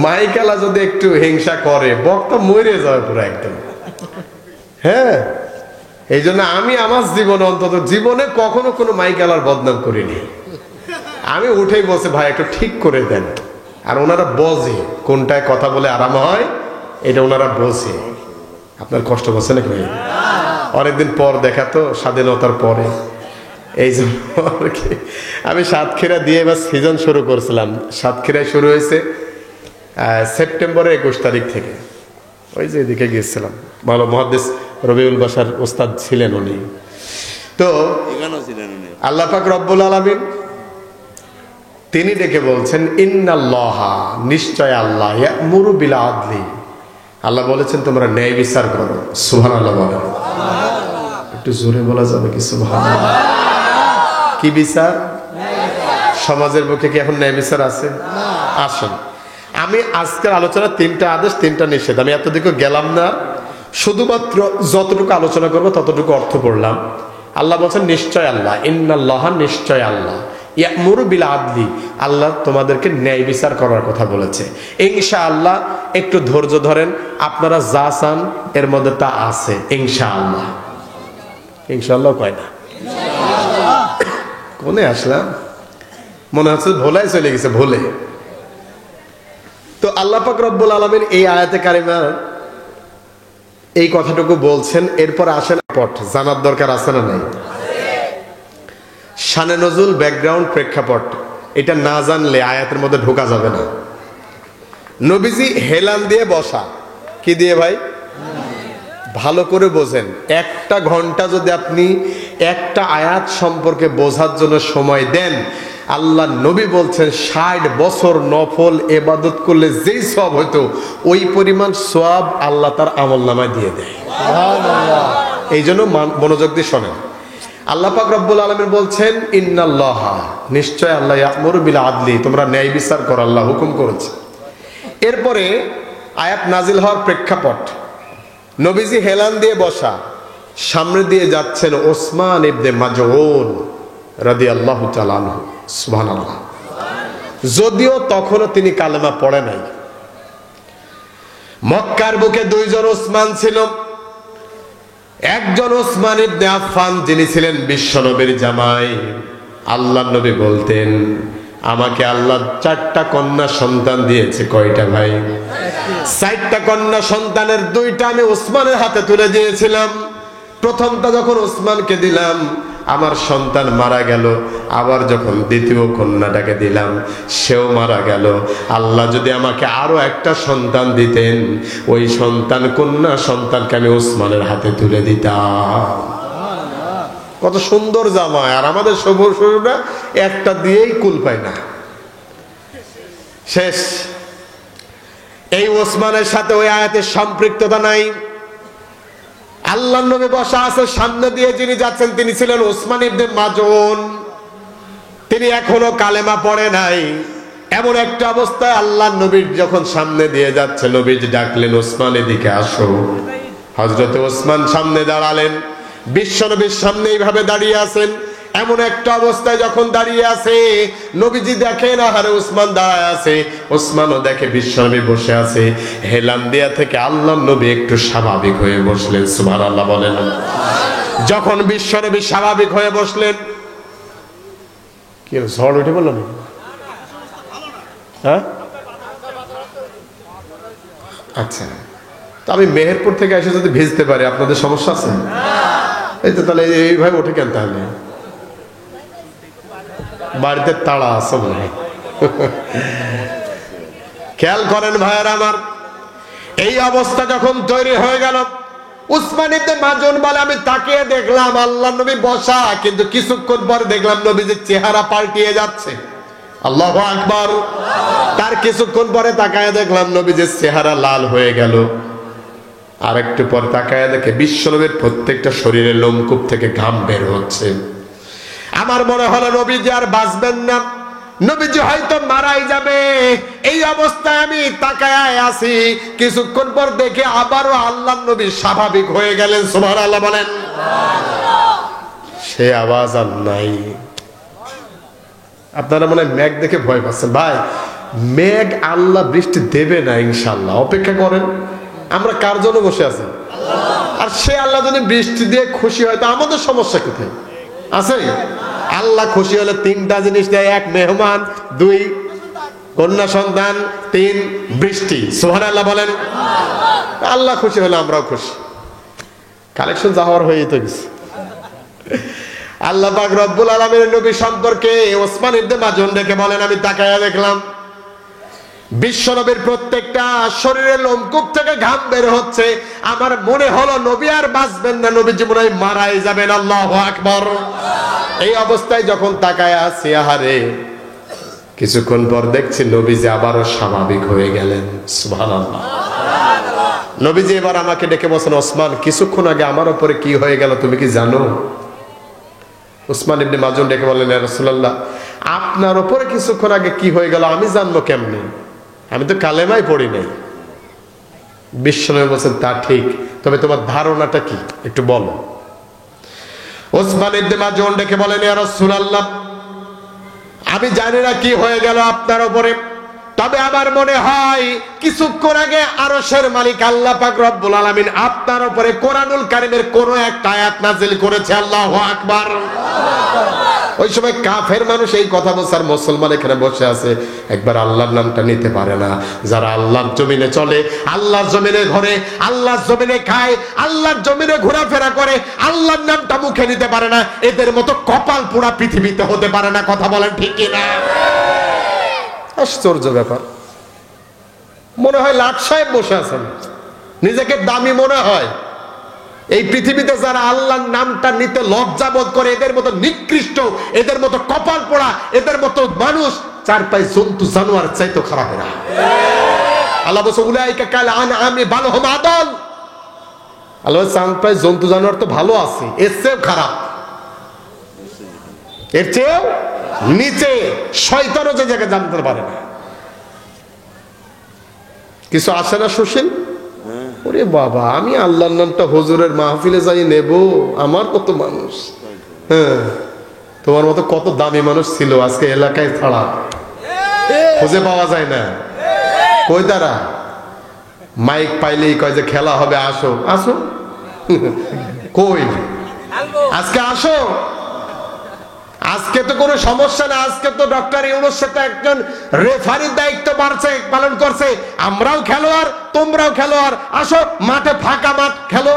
মাইকালা যদি একটু হিংসা করে বক্তা মরে যাবে পুরো একদম। হ্যাঁ, এই জন্য আমি আমার জীবনে, অন্তত জীবনে কখনো কোনো মাইকালার বদনাম করিনি। আমি উঠেই বলছি ভাই একটু ঠিক করে দেন, আর ওনারা বোঝে কোনটায় কথা বলে আরাম হয়, এটা ওনারা বোঝে। আপনার কষ্ট হচ্ছে নাকি ভাই? অনেকদিন পর দেখা তো, স্বাধীনতার পরে। এই জন্য আমি সাতক্ষীরা দিয়ে এবার সিজন শুরু করছিলাম। সাতক্ষীরায় শুরু হয়েছে সেপ্টেম্বরের 21 তারিখ থেকে। ওই যে এদিকে গিয়েছিলাম, ভালো মুহাদ্দিস রবিউল বাশার ওস্তাদ ছিলেন উনি। তো আল্লাহ পাক রব্বুল আলামিন তিনি ডেকে বলছেন ইন্নাল্লাহা, নিশ্চয় আল্লাহ, ইয়া'মুরু বিল আদলি, আল্লাহ বলেছেন তোমরা ন্যায় বিচার করো। সুবহানাল্লাহ বলেন, একটু জোরে বলা যাবে কি? সুবহানাল্লাহ। কি বিচার? সমাজের বুকে কি এখন ন্যায় বিচার আছে? আসেন, আমি আজকের আলোচনা 3টা আদেশ 3টা নিষেধ, আমি এতদিকে গেলাম না, শুধুমাত্র যতটুকু আলোচনা করবো ততটুকু অর্থ পড়লাম। আল্লাহ বলছেন নিশ্চয় আল্লাহ, ইন্নাল্লাহ নিশ্চয় আল্লাহ, ইয়ামুরু বিল আদলি, আল্লাহ তোমাদেরকে ন্যায় বিচার করার কথা বলেছে। ইনশাআল্লাহ, একটু ধৈর্য ধরেন, আপনারা যা চান এর মধ্যে তা আছে ইনশাআল্লাহ। ইনশাআল্লাহ কয় না, কোনে আসলাম, মনে হচ্ছে ভোলাই চলে গেছে, ভোলে। তো আল্লাহ পাক রব্বুল আলামিন এই আয়াতে কারিমার এই কথাটুকু বলছেন। এরপর আসেন পট জানার দরকার আছে না নাই? শানে নজুল, ব্যাকগ্রাউন্ড, প্রেক্ষাপট, এটা না জানলে আয়াতের মধ্যে ঢোকা যাবে না। নবীজি হেলান দিয়ে বসা, কি দিয়ে ভাই? ভালো করে বোঝেন, একটা ঘন্টা যদি আপনি একটা আয়াত সম্পর্কে বোঝার জন্য সময় দেন, আল্লাহ নবী বলছেন 60 বছর নফল ইবাদত করলে যেই সওয়াব হইতো ওই পরিমাণ সওয়াব আল্লাহ তার আমলনামায় দিয়ে দেয়। এই জন্য মনোযোগ দিয়ে শোনেন। আল্লাহ পাক রব্বুল আলামিন বলছেন ইন্নাল্লাহ, নিশ্চয় আল্লাহ, ইয়ামুরু বিল আদলি, তোমরা ন্যায় বিচার করো, আল্লাহ হুকুম করেছে। এরপরে আয়াত নাজিল হওয়ার প্রেক্ষাপট, নবীজি হেলান দিয়ে বসা, সামনে দিয়ে যাচ্ছেন ওসমান ইবনে মাজউন রাদিয়াল্লাহু তাআলা আনহু, সুবহানাল্লাহ। যদিও তখনও তিনি কালেমা পড়ে নাই। মক্কার বুকে দুইজন ওসমান ছিল। একজন ওসমান ইবনে আফফান, যিনি ছিলেন বিশ্বনবীর জামাই। আল্লাহর নবী বলতেন, আমাকে আল্লাহ 4টা কন্যা সন্তান দিয়েছে। কয়টা ভাই? 4টা কন্যা সন্তানের 2টা আমি ওসমানের হাতে তুলে দিয়েছিলাম। প্রথমটা যখন ওসমানকে দিলাম, আমার সন্তান মারা গেল। আবার যখন দ্বিতীয় কন্যাটাকে দিলাম, সেও মারা গেল। আল্লাহ যদি আমাকে আরো একটা সন্তান দিতেন, ওই সন্তান, কন্যা সন্তানকে আমি ওসমানের হাতে তুলে দিতাম। কত সুন্দর জামাই! আর আমাদের শ্বশুররা একটা দিয়েই কুল পায় না। শেষ। এই ওসমানের সাথে ওই আয়াতের সম্পৃক্ততা নাই। আল্লাহর নবী বসা আছে, সামনে দিয়ে যিনি যাচ্ছেন তিনি ছিলেন ওসমান ইবনে মাজউন। তিনি এখনো কালেমা পড়ে নাই। এমন একটা অবস্থায় আল্লাহর নবীর যখন সামনে দিয়ে যাচ্ছে, নবীজি ডাকলেন, ওসমান এদিকে আসো। হযরত ওসমান সামনে দাঁড়ালেন। বিশ্বনবীর সামনে এইভাবে দাঁড়িয়ে আছেন। এমন একটা অবস্থায় যখন দাঁড়িয়ে আছে, নবীজি দেখেন আহারে ওসমান দাঁড়ায় আছে, ওসমানও দেখে বিশ্বনবী বসে আছে। হেলান দিয়া থেকে আল্লাহর নবী একটু স্বাভাবিক হয়ে বসলেন। সুবহানাল্লাহ বলেন। যখন বিশ্বনবী স্বাভাবিক হয়ে বসলেন, কি ঝড় উঠে বলল না? হ্যাঁ, আচ্ছা। তো আমি মেহেরপুর থেকে এসে যদি ভিজতে পারি, আপনাদের সমস্যা আছে? এই তো, তাহলে এইভাবে উঠে কেন? তাহলে বাড়িতে তাড়া আছে মনে হয়। খেয়াল করেন ভাইয়েরা আমার, এই অবস্থা যখন তৈরি হয়ে গেল, উসমান ইবনে মাজউন বলে, আমি তাকিয়ে দেখলাম আল্লাহর নবী বসা, কিন্তু কিছুক্ষণ পরে দেখলাম নবীজির চেহারা পাল্টিয়ে যাচ্ছে। আল্লাহু আকবার। তার কিছুক্ষণ পরে তাকায় দেখলাম নবীজির চেহারা লাল হয়ে গেল। আর একটু পর তাকায় দেখে বিশ্বনবীর প্রত্যেকটা শরীরে লোমকূপ থেকে ঘাম বের হচ্ছে। আমার মনে হলো নবীজি আর বাঁচবেন না, নবীজি হয়তো মারাই যাবে। এই অবস্থায় আমি তাকায় আছি। কিছুক্ষণ পর দেখে আবারও আল্লাহর নবী স্বাভাবিক হয়ে গেলেন। সুবহানাল্লাহ বলেন। সে আওয়াজ আর নাই। আপনারা মনে হয় মেঘ দেখে ভয় পাচ্ছেন। ভাই, মেঘ আল্লাহ বৃষ্টি দেবে না ইনশাআল্লাহ, অপেক্ষা করেন। আমরা কার জন্য বসে আছি? আর সে আল্লাহ যদি বৃষ্টি দিয়ে খুশি হয়, তো আমাদের সমস্যা কোথায় আছে? আল্লাহ খুশি হলে 3টা জিনিস দেয়: 1 মেহমান, 2 কন্যা সন্তান, 3 বৃষ্টি। সুবহানাল্লাহ বলেন। আল্লাহ খুশি হলে আমরাও খুশি। কালেকশন যাওয়ার হয়ে তো গেছে। আল্লাহ পাক রব্বুল আলামিনের নবী সম্পর্কে ওসমান ইবনে মাজউন দেখে বলেন, আমি তাকায়া দেখলাম বিশ্বনবীর প্রত্যেকটা শরীরের লোমকূপ থেকে ঘাম বের হচ্ছে। আমার মনে হলো নবী আর বাঁচবেন না, নবী জীবনে মারাই যাবেন। আল্লাহু আকবার। এই অবস্থায় যখন তাকায় আছি, আহারে, কিছুক্ষণ পর দেখছি নবীজি আবারও স্বাভাবিক হয়ে গেলেন। সুবহানাল্লাহ। নবীজি এবার আমাকে ডেকে বলছেন, ওসমান, কিছুক্ষণ আগে আমার উপরে কি হয়ে গেল তুমি কি জানো? ওসমান ইবনে মাজউন ডেকে বললেন, ইয়া রাসূলুল্লাহ, আপনার উপরে কিছুক্ষণ আগে কি হয়ে গেল আমি জানবো কেমনে? আমি তো কালেমাই পড়ি নাই। বিশ্বনবী বলছেন, তা ঠিক, তবে তোমার ধারণাটা কি একটু বলো। ওসমান ইবনে মাজউন ডেকে বলেন, ইয়া রাসূলুল্লাহ, আমি জানি না কি হয়ে গেল আপনার উপরে, তবে আমার মনে হয় কিছুক্ষণ আগে আরশের মালিক আল্লাহ পাক রব্বুল আলামিন আপনার উপরে কোরআনুল কারীমের কোন একটা আয়াত নাযিল করেছে। আল্লাহু আকবার। ওই সময় কাফের মানুষ এই কথা বলছে, আর মুসলমান এখানে বসে আছে, একবার আল্লাহর নামটা নিতে পারে না। যারা আল্লাহর জমিনে চলে, আল্লাহর জমিনে ঘরে, আল্লাহর জমিনে খায়, আল্লাহর জমিনে ঘোরাফেরা করে, আল্লাহর নামটা মুখে নিতে পারে না, এদের মতো কপাল পোড়া পৃথিবীতে হতে পারে না। কথা বলেন ঠিক কিনা? আশ্চর্য ব্যাপার। মনে হয় লাট সাহেব বসে আছেন, নিজেকে দামি মনে হয়। এই পৃথিবীতে যারা আল্লাহর নামটা নিতে লজ্জা বোধ করে, এদের মতো নিকৃষ্ট, এদের মতো কপাল পোড়া, এদের মতো মানুষ চার পায়ে জন্তু জানোয়ার চাইতো খারাপ না। আল্লাহ বলছে, উলাইকা কাল আনআমি বাল হুম আদল। আল্লাহ চার পায়ে জন্তু জানোয়ার তো ভালো আছে, এর চেয়েও খারাপ, এর চেয়েও নিচে। শয়তানও যে জায়গায় জানতে পারে না। কিছু আসে না সুশীল, ওরে বাবা, আমি আল্লাহর নামটা হুজুরের মাহফিলে যাই নেব, আমার কত মানুষ, হ্যাঁ তোমার মতো কত দামি মানুষ ছিল, আজকে এলাকায় ছাড়া খুঁজে পাওয়া যায় না। কই তারা? মাইক পাইলেই কয় যে খেলা হবে, আসো আসো। কই আজকে আসো? আজকে তো কোনো সমস্যা না, আজকে তো ডক্টর ইউনূস সাথে একজন রেফারির দায়িত্ব পালন করছে। আমরাও খেলোয়াড়, তোমরাও খেলোয়াড়, আসো মাঠে, ফাঁকা মাঠ, খেলো।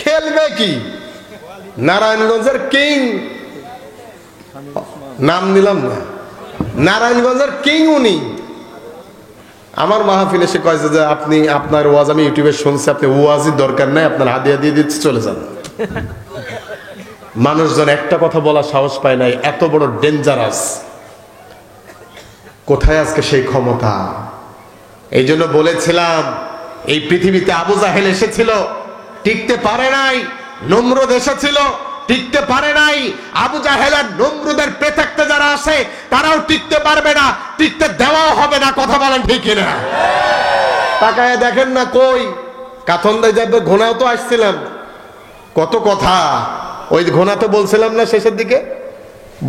খেলবে কি? নারায়ণগঞ্জের কিং, নাম নিলাম না, নারায়ণগঞ্জের কিং উনি। আমার মাহফিলে এসে কয়েছে যে আপনি, আপনার ওয়াজ আমি ইউটিউবে শুনছি, আপনি ওয়াজই দরকার নাই, আপনার হাদিয়া দিয়ে দিচ্ছে, চলে যান। মানুষজন একটা কথা বলা সাহস পায় নাই, এত বড় ডেঞ্জারাস। কোথায় আজকে সেই ক্ষমতা? এই জন্য বলেছিলাম, এই পৃথিবীতে আবু জাহেল এসেছিল, টিকতে পারে নাই। নমরুদ এসেছিল, টিকতে পারে নাই। আবু জাহেল আর নমরুদের প্রেতাত্মা যারা আছে, তারাও টিকতে পারবে না, টিকতে দেওয়াও হবে না। কথা বলেন ঠিক কিনা? তাকায় দেখেন না, কই কাথন্দায় যাবে, ঘোনাও তো আসছিলাম, কত কথা। ওই ঘোনা তো বলছিলাম না, শেষের দিকে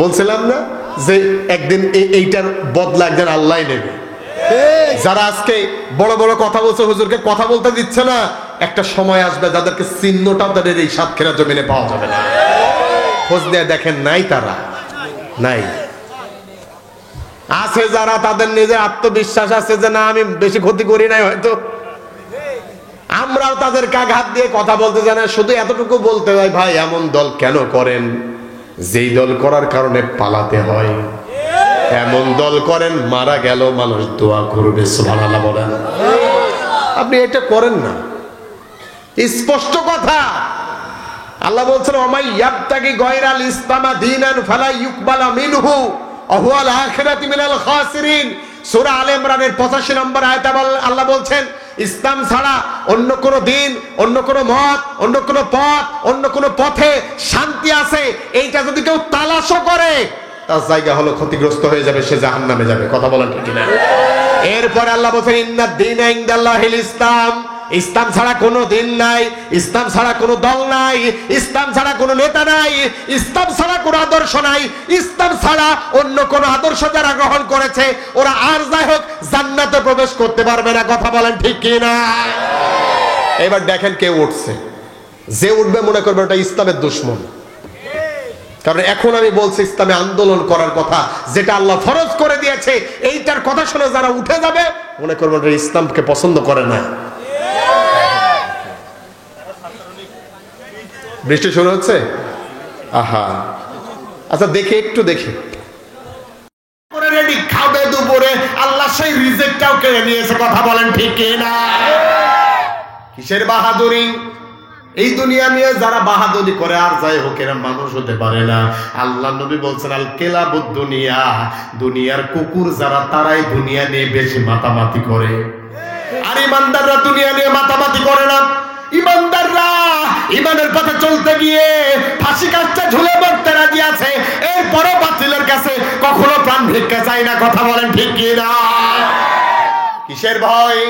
বলছিলাম না যে একদিন এইটার বদলা একজন আল্লাহ নেবে। যারা আজকে বড় বড় কথা বলছে, হুজুরকে কথা বলতে দিচ্ছে না, একটা সময় আসবে যাদেরকে চিহ্নটাও তাদের এই সাতক্ষীরা জমিনে পাওয়া যাবে না। খোঁজ দিয়ে দেখেন, নাই, তারা নাই। আছে যারা, তাদের নিজের আত্মবিশ্বাস আছে যে না, আমি বেশি ক্ষতি করি নাই হয়তো। আমরাও তাদেরকে আঘাত দিয়ে কথা বলতে জানা, শুধু এতটুকু বলতে হয়, ভাই এমন দল কেন করেন যেই দল করার কারণে পালাতে হয়? এমন দল করেন, মারা গেল মানুষ দোয়া করবে, সুবহানাল্লাহ বলেন। আপনি এটা করেন না, স্পষ্ট কথা। আল্লাহ বলছেন, ওমাই ইয়াবতাগি গায়রাল ইসলামা দীনান ফালা ইউকবালা মিনহু ওয়া হুয়াল আখিরাতু মিনাল খাসিরিন। সূরা আলে ইমরানের 85 নম্বর আয়াতে আল্লাহ বলছেন, ইসলাম ছাড়া অন্য কোন দিন, অন্য কোন মত, অন্য কোন পথ, অন্য কোন পথে শান্তি আছে, এইটা যদি কেউ তালাশও করে, তার জায়গা হলো ক্ষতিগ্রস্ত হয়ে যাবে, সে জাহান্নামে যাবে। কথা বলেন ঠিক কিনা? এরপর আল্লাহ বলেন, ইন্নাদ দীনা ইনদাল্লাহিল ইসলাম। ইসলাম ছাড়া কোনো দিন নাই, ইসলাম ছাড়া কোনো দল নাই, ইসলাম ছাড়া কোনো নেতা নাই, ইসলাম ছাড়া কোনো আদর্শ নাই। ইসলাম ছাড়া অন্য কোনো আদর্শ যারা গ্রহণ করেছে, ওরা আর যাই হোক জান্নাতে প্রবেশ করতে পারবে না। কথা বলেন ঠিক কিনা? এবার দেখেন কে উঠছে, যে উঠবে মনে করবে ওটা ইসলামের দুশমন। কারণ এখন আমি বলছি ইসলামে আন্দোলন করার কথা, যেটা আল্লাহ ফরজ করে দিয়েছে, এইটার কথা শুনে যারা উঠে যাবে মনে করবে ওটা ইসলামকে পছন্দ করে না। বৃষ্টি শুরু হচ্ছে, আহা, আচ্ছা দেখে একটু দেখে রেডি খাবে দুপুরে, আল্লাহ সেই রিজেক্টটাও কেড়ে নিয়েছে। কথা বলেন ঠিক কিনা? কিসের বাহাদুরি? এই দুনিয়া নিয়ে যারা বাহাদুরি করে, আর যাই হোক এরা মানুষ হতে পারে না। আল্লাহ নবী বলছেন, আল কেলাবুদ দুনিয়া, দুনিয়ার কুকুর যারা, তারাই দুনিয়া নিয়ে বেশি মাতামাতি করে। আর ইমানদাররা দুনিয়া নিয়ে মাতামাতি করে না। ইমানদাররা ইমানের পথে চলতে গিয়ে ফাঁসি কাটতে ঝুলে মরতে রাজি আছে, এরপরও বাতিলের কাছে কখনো প্রাণ ভিক্ষা চায় না। কথা বলেন ঠিক কিনা? কিসের ভয়?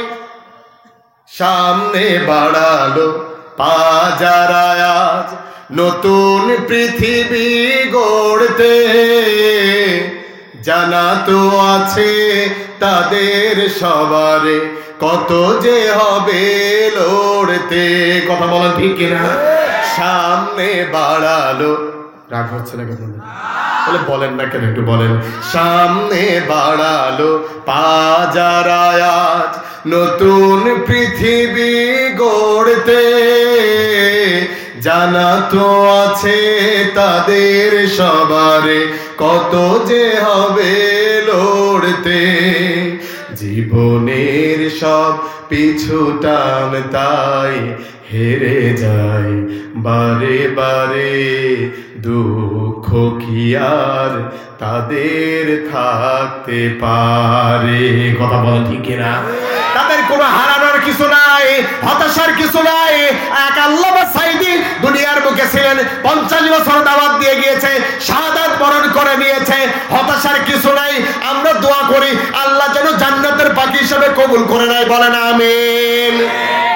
সামনে বাড়ালো পাজারায় আজ নতুন পৃথিবী গড়তে, জানা তো আছে তাদের সবারে কত যে হবে লড়তে। কথা বলেন ঠিক কিনা? সামনে বাড়ালো, রাগ হচ্ছে না কেন? বলে বলেন না কেন, একটু বলেন। সামনে বাড়ালো পাজারায় আজ নতুন পৃথিবী গড়তে, জানা তো আছে তাদের সবারে কত যে হবে লড়তে। জীবনের সব পিছু টান তাই হেরে যায় বারে বারে, দুঃখ কি আর তাদের থাকতে পারে? কথা বলেন ঠিক কিনা? তাদের কোনো হারানোর কিছু নাই, হতাশার কিছু নাই। এক আল্লামা সাঈদী দুনিয়ার বুকে ছিলেন, 50 বছর দাওয়াত দিয়ে গিয়েছে, শাহাদাত বরণ করে নিয়েছে। হতাশার কিছু নাই। আমরা দোয়া করি আল্লাহ যেন জান্নাতের পাখি হিসেবে কবুল করে নেয়, বলেন আমিন।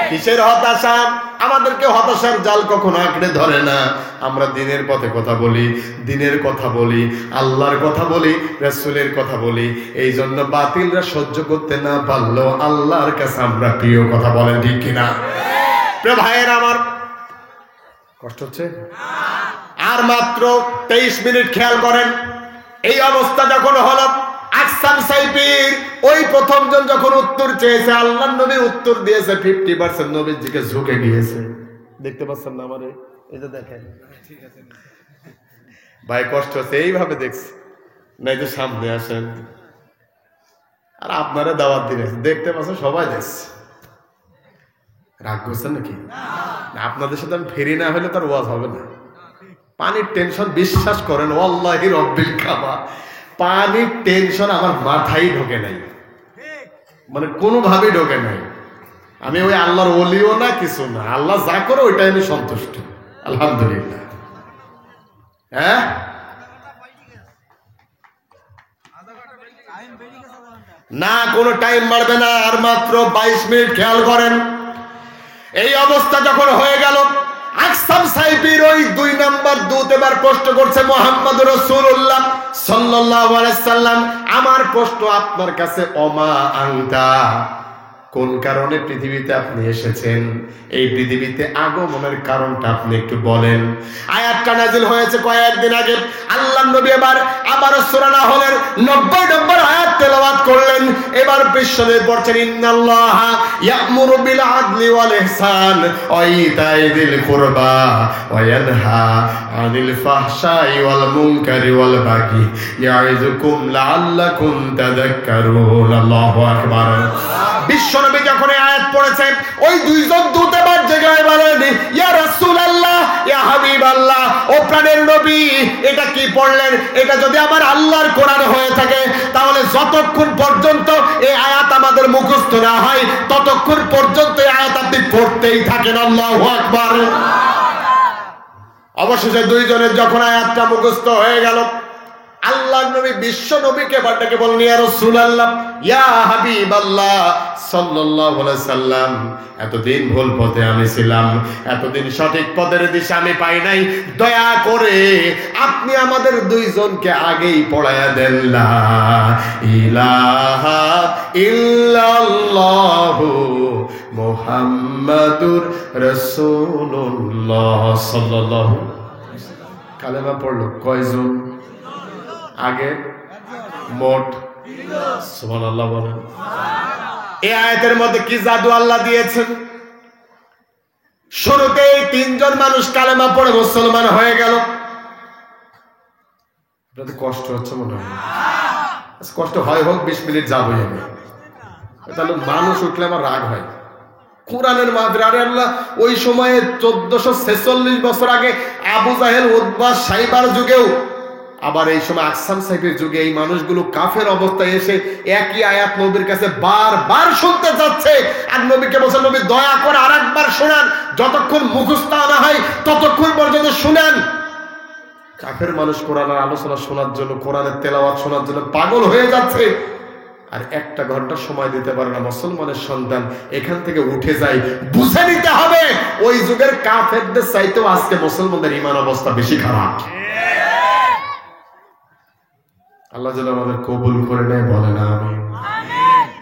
কিসের হতাশা? আমাদেরকে হতাশার জাল কখনো আঁকড়ে ধরে না। আমরা দিনের পথে কথা বলি, দিনের কথা বলি, আল্লাহর কথা বলি, রাসূলের কথা বলি। এই জন্য বাতিলরা সহ্য করতে না পারলেও আল্লাহর কাছে আমরা প্রিয়। কথা বলেন ঠিক কিনা? প্রিয় ভাইয়ের আমার, কষ্ট হচ্ছে? আর মাত্র 23 মিনিট, খেয়াল করেন। এই অবস্থা যখন হলো, আকসাম সাইফির ওই প্রথমজন যখন উত্তর চেয়েছে, আল্লাহর নবী উত্তর দিয়েছে 50% নবীজিকে ঝুঁকে গিয়েছে। দেখতে পাচ্ছেন না আমারে? এই যে দেখেন ভাই, কষ্ট হচ্ছে। এইভাবে দেখছি নাই তো সামনে আসেন। আর আপনারা দাওয়াত দিয়েছে, দেখতে পাচ্ছেন, সবাই দেখছে। রাগ করছেন নাকি? আপনাদের সাথে আমি ফেরি না হলে তার ওয়াজ হবে না। পানির টেনশন, বিশ্বাস করেন ওয়াল্লাহি রব্বিল কাবা, পানির টেনশন আমার মাথায় ঢোকে নাই, মানে কোনোভাবেই ঢোকে নাই। আমি ওই আল্লাহর ওলিও না, কিছু না। আল্লাহ যা করে ওইটাই আমি সন্তুষ্ট, আলহামদুলিল্লাহ। হ্যাঁ, না কোনো টাইম বাড়বে না, আর মাত্র 22 মিনিট। খেয়াল করেন, এই অবস্থা যখন হয়ে গেল, আকসাম সাইফির ওই 2 নাম্বার দূত এবার প্রশ্ন করছে, মুহাম্মদুর রাসূলুল্লাহ সাল্লাল্লাহু আলাইহি সাল্লাম, আমার প্রশ্ন আপনার কাছে, ওমা আনতা, কোন কারণে পৃথিবীতে আপনি এসেছেন? এই পৃথিবীতে আগমনের কারণটা আপনি একটু বলেন। আয়াতটা নাযিল হয়েছে কয়েকদিন আগে। আল্লাহর নবী আবার সূরা নাহলের 90 নম্বর আয়াত তেলাওয়াত করলেন। এবার বিশ্বনবী পড়ছেন, ইন্নাল্লাহা ইয়া'মুরু বিল আদলি ওয়াল ইহসান ওয়া ইতাই যিল কুরবা ওয়া ইয়ানহা আনিল ফাহশাই ওয়াল মুনকারি ওয়াল বাগি ইয়াইযুকুম লাআল্লাকুম তাযাক্কারুন। আল্লাহু আকবার। বিশ্বনবী যখন এই আয়াত পড়েছেন, ওই 2 জন দূত এবার জেগে বলেন, ইয়া রাসূলুল্লাহ, ইয়া হাবিবাল্লাহ, ও প্রাণের নবী, এটা কি পড়লেন? এটা যদি আমার আল্লাহর কোরআন হয়ে থাকে, তাহলে যতক্ষণ পর্যন্ত এই আয়াত আমাদের মুখস্থ না হয়, ততক্ষণ পর্যন্ত এই আয়াত আপনি পড়তেই থাকেন। আল্লাহু আকবার। অবশেষে 2 জনের যখন আয়াতটা মুখস্থ হয়ে গেল, আল্লাহর নবী বিশ্ব নবীকে বাটাকে বললেন, ইয়া রাসূলুল্লাহ, ইয়া হাবিবাল্লাহ সাল্লাল্লাহু আলাইহি সাল্লাম, এতদিন ভুল পথে আমি ছিলাম, এতদিন সঠিক পথের দিশা আমি পাই নাই, দয়া করে আপনি আমাদের 2 জনকে আগেই পড়ায়া দেন, লা ইলাহা ইল্লাল্লাহু মুহাম্মাদুর রাসূলুল্লাহ সাল্লাল্লাহু। কালেমা পড়লো কয়জন? আগে মোট সুবহানাল্লাহ বলেন। এই আয়াতের মধ্যে কি জাদু আল্লাহ দিয়েছেন! শুরুতেই 3 জন মানুষ কালেমা পড়ে মুসলমান হয়ে গেল। কষ্ট হচ্ছে মনে হয়? কষ্ট হয়, হোক, 20 মিনিট যাবই আমি। তাহলে মানুষ উঠলে আমার রাগ হয়। কোরআনের মাদ্রারে আল্লাহ ওই সময়ে 1446 বছর আগে আবু জাহেল, উতবা, সাইবার যুগেও, আবার এই সময় আকসাম সাইফের যুগে এই মানুষগুলো কাফের অবস্থায় এসে একই আয়াত নবীর কাছে বারবার শুনতে যাচ্ছে। আর নবীকে বলছেন, নবী দয়া করে আরেকবার শোনান, যতক্ষণ মুখস্থ না হয় ততক্ষণ পর্যন্ত শুনেন। কাফের মানুষ কোরআনের আলোচনা শোনার জন্য, কোরআনের তেলাওয়াত শোনার জন্য পাগল হয়ে যাচ্ছে। আর 1 ঘন্টা সময় দিতে পারে না মুসলমানের সন্তান। এখান থেকে উঠে যায়, বুঝে নিতে হবে ওই যুগের কাফেরদের চাইতেও আজকে মুসলমানদের ঈমান অবস্থা বেশি খারাপ। আল্লাহ যেন আমাদের কবুল করে নেয়, বলে না আমিন।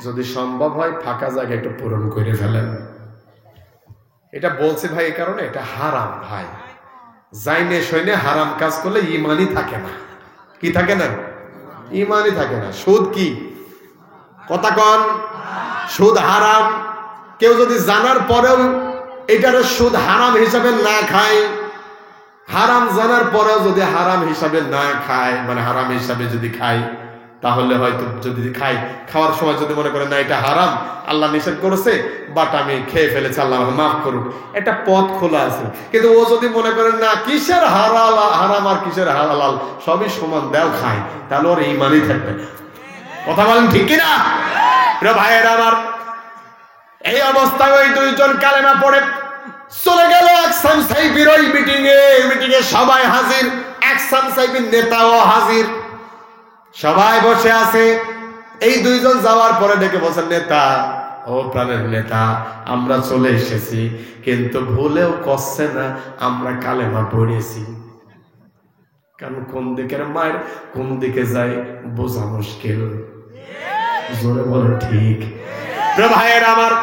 যদি সম্ভব হয় ফাঁকা জায়গা একটু পূরণ করে ফেলেন। এটা বলছে ভাই এই কারণে, এটা হারাম ভাই। যাইনে সইনে হারাম কাজ করলে ঈমানই থাকে না। কি থাকে না? ঈমানই থাকে না। সুদ কি? কথা কন, সুদ হারাম। কেউ যদি জানার পরেও এটার সুদ হারাম হিসাবে না খায়, হারাম জানার পরেও যদি হারাম হিসাবে না খায়, মানে হারাম হিসাবে যদি খায়, তাহলে হয়তো যদি খাই, খাওয়ার সময় যদি মনে করে না এটা হারাম, আল্লাহ নিষেধ করেছে, বাট আমি খেয়ে ফেলেছি, আল্লাহ মাফ করুক, একটা পথ খোলা আছে। কিন্তু ও যদি মনে করে না কিসের হারাম আর কিসের হালাল সবই সমান, দেও খাই, তাহলে ওর ঈমানই থাকবে না। কথা বলেন ঠিক কিনা? প্রিয় ভাইয়েরা আমার, এই অবস্থায় ওই দুইজন কালেমা পড়ে চলে গেল আকসাম সাইফির ওই মিটিংয়ে সবাই হাজির, আকসাম সাইফির নেতাও হাজির, সবাই বসে আছে। এই দুইজন যাওয়ার পরে ডেকে বলছেন, নেতা, ও প্রাণের নেতা, আমরা চলে এসেছি, কিন্তু ভুলেও কচ্ছে না আমরা কালেমা পড়েছি। কারণ কোন দিকের মায়ের কোন দিকে যায় বোঝা মুশকিল। জোরে বলো ঠিক। ভাইয়ের আমার,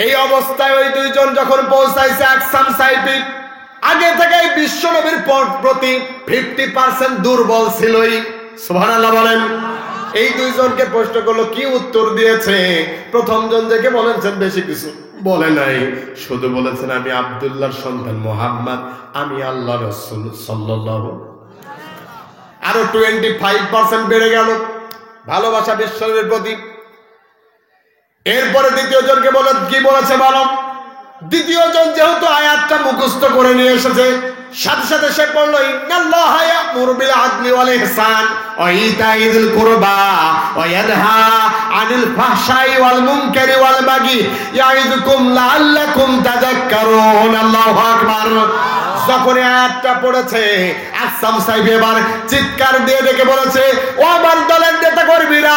এই অবস্থায় ওই দুইজন যখন পৌঁছাইছে আকসাম সাইফি, আগে থেকে বিশ্ব নবীর প্রতি 50% দুর্বল ছিলই। সুবহানাল্লাহ বলেন। এই দুইজনকে প্রশ্ন করলো, কি উত্তর দিয়েছে? প্রথম জন থেকে বলেছেন বেশি কিছু বলে নাই, শুধু বলেছেন আমি আব্দুল্লাহর সন্তান মুহাম্মদ, আমি আল্লাহর রাসূল সাল্লাল্লাহু। আরো 25% বেড়ে গেল ভালোবাসা বিশ্ব নবীর প্রতি। এরপরে দ্বিতীয় জনকে বলে, কি বলেছে বলো? দ্বিতীয় জন যেহেতু আয়াতটা মুখস্থ করে নিয়ে এসেছে, সাথে সাথে সে বলল, ইন্নাল্লাহা ইয়া'মুরু বিল আদলি ওয়াল ইহসান ওয়া ইতাইযিল কুরবা ওয়া ইয়ানহা আনিল ফাহশাই ওয়াল মুনকারি ওয়াল বাগি ইয়াইযুকুম লাআল্লাকুম তাযাক্কারুন। আল্লাহু আকবার। যখন আয়াতটা পড়েছে, আকসাম সাইফি এবার চিৎকার দিয়ে ডেকে বলেছে, ও আমার দলের নেতা কর্মীরা,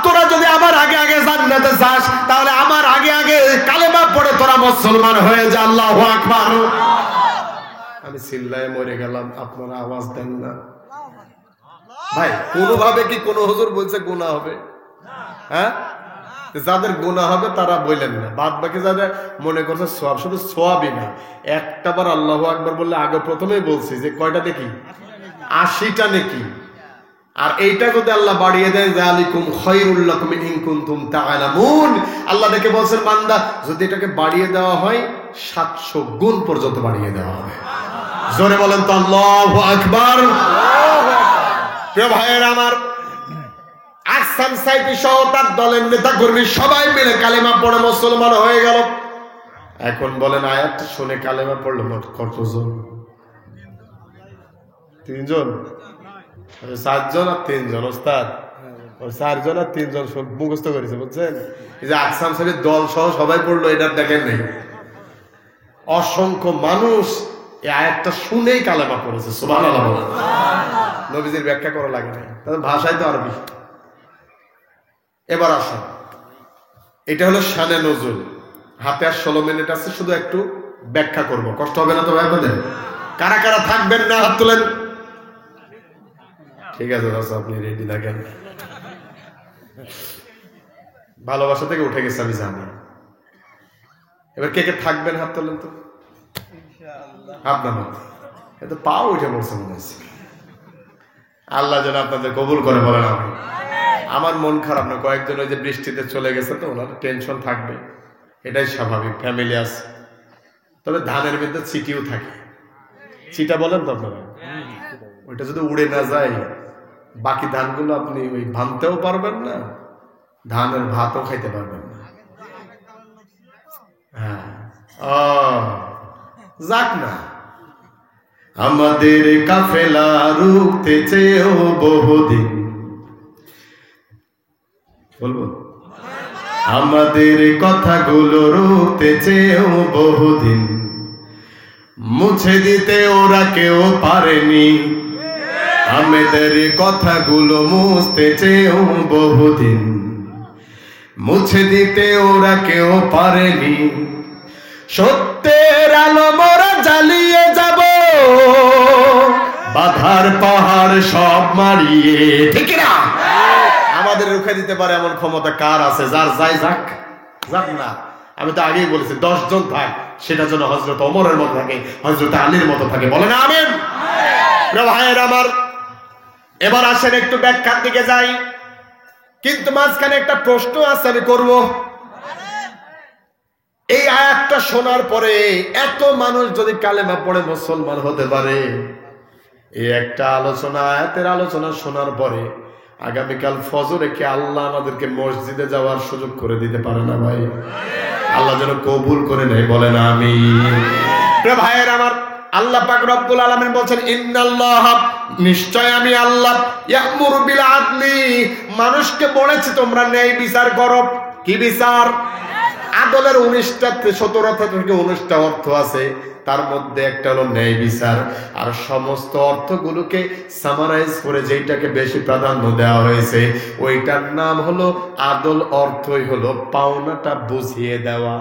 তোরা যদি আমার আগে আগে জান্নাতে যাস, তাহলে আমার আগে আগে কালেমা পড়ে তোরা মুসলমান হয়ে যা। আল্লাহু আকবার। আমি চিল্লায় মরে গেলাম, আপনারা আওয়াজ দেন না ভাই। কোনোভাবে কি কোনো হুজুর বলছে গুনাহ হবে? হ্যাঁ, যাদের গুনাহ হবে তারা বললেন না, বাদ বাকি যাদের মনে করছে সওয়াব, শুধু সওয়াবই না, একটাবার আল্লাহু আকবার বললে, আগে প্রথমেই বলছি যে কয়টা নেকি? 80টা নেকি। আর এইটা যদি আল্লাহ বাড়িয়ে দেয়, যালিকুম খায়রুল লাকুম ইন কুনতুম তা'লামুন, আল্লাহ দেখে বলছেন, বান্দা যদি এটাকে বাড়িয়ে দেওয়া হয় 700 গুণ পর্যন্ত বাড়িয়ে দেওয়া হবে। জোরে বলেন তো আল্লাহু আকবার। প্রিয় ভাইয়েরা আমার, আকসাম সাইফি সহ তার দলের নেতা কর্মী সবাই মিলে কালেমা পড়ে মুসলমান হয়ে গেল। এখন বলেন, আয়াতটা শুনে কালেমা পড়লো মোট কতজন? 3 জন, 7 জন আর 3 জন। ওস্তাদ 4 জন আর 3 জন সব মুখস্থ করেছে, বুঝছেন? এই যে আকসাম সাইফির দল সহ সবাই পড়লো, এটা দেখেন নাই? অসংখ্য মানুষ এই আয়াতটা শুনেই কালেমা পড়েছে। সুবহানাল্লাহ। নবীজির ব্যাখ্যা করা লাগে না, তাদের ভাষায় তো আরবি। এবার আসুন, এটা হলো শানে নজুল। হাতে আর 16 মিনিট আছে, শুধু একটু ব্যাখ্যা করব, কষ্ট হবে না তো ভাই আপনাদের? কারা কারা থাকবেন না হাত তোলেন। ঠিক আছে দাদা, আপনি রেডি থাকেন। ভালোবাসা থেকে উঠে গেছে আমি জানি। এবার কে কে থাকবেন হাত তোলেন তো। আপনার এত পাও উঠে পড়ছে মনে হচ্ছে। আল্লাহ যেন আপনাদের কবুল করে, বলেন আমি। আমার মন খারাপ না, কয়েকজন ওই যে বৃষ্টিতে চলে গেছে তো, ওনার টেনশন থাকবে, এটাই স্বাভাবিক, ফ্যামিলি আছে। তবে ধানের মধ্যে চিটিও থাকে, চিটা বলেন তো আপনারা, ওইটা যদি উড়ে না যায়, বাকি ধানগুলো আপনি ওই ভাঙতেও পারবেন না, ধানের ভাতও খাইতে পারবেন না। হ্যাঁ, যাক না, আমাদের কাফেলা রুখতে চেয়েও বহুদিন, বলবো আমাদের কথাগুলো রুখতে চেয়েও বহুদিন, মুছে দিতে ওরা কেউ পারেনি, আমাদের কথাগুলো মুছতে চেয়েও বহুদিন, মুছে দিতে ওরা কেউ পারেনি, সত্যের আলো মোরা জ্বালিয়ে যাব, বাধার পাহাড় সব মারিয়ে। ঠিক না? আমাদের রুখে দিতে পারে এমন ক্ষমতা কার আছে? যার যাই যাক, যাক না। আমি তো আগেই বলেছি 10 জন থাক, সেটা যেন হযরত ওমরের মতো থাকে, হযরত আলীর মতো থাকে। বলেন আমিন। ভাইয়ের আমার, এবার আসেন একটু ব্যাখ্যার দিকে যাই, কিন্তু মাঝখানে একটা প্রশ্ন আছে, আমি করব। এই আয়াতটা শোনার পরে এত মানুষ যদি কালেমা পড়ে মুসলমান হতে পারে, এই একটা আলোচনা, আয়াতের আলোচনা শোনার পরে আগামীকাল ফজরে কি আল্লাহ আমাদেরকে মসজিদে যাওয়ার সুযোগ করে দিতে পারে না ভাই? আল্লাহ যেন কবুল করে নেয়। বলেন আমিন। ভাইয়ের আমার, আল্লাহ পাক রব্বুল আলামিন বলছেন, ইন্নাল্লাহ, নিশ্চয় আমি আল্লাহ, ইয়ামুরু বিল আদলি, মানুষকে বলেছি তোমরা ন্যায় বিচার করো। কি বিচার? আদলের 19টা 17 থেকে 19টা অর্থ আছে, তার মধ্যে একটা হলো ন্যায় বিচার। আর সমস্ত অর্থগুলোকে সামারাইজ করে যেটাকে বেশি প্রাধান্য দেওয়া হয়েছে ওইটার নাম হলো আদল। অর্থই হলো পাওনাটা বুঝিয়ে দেওয়া।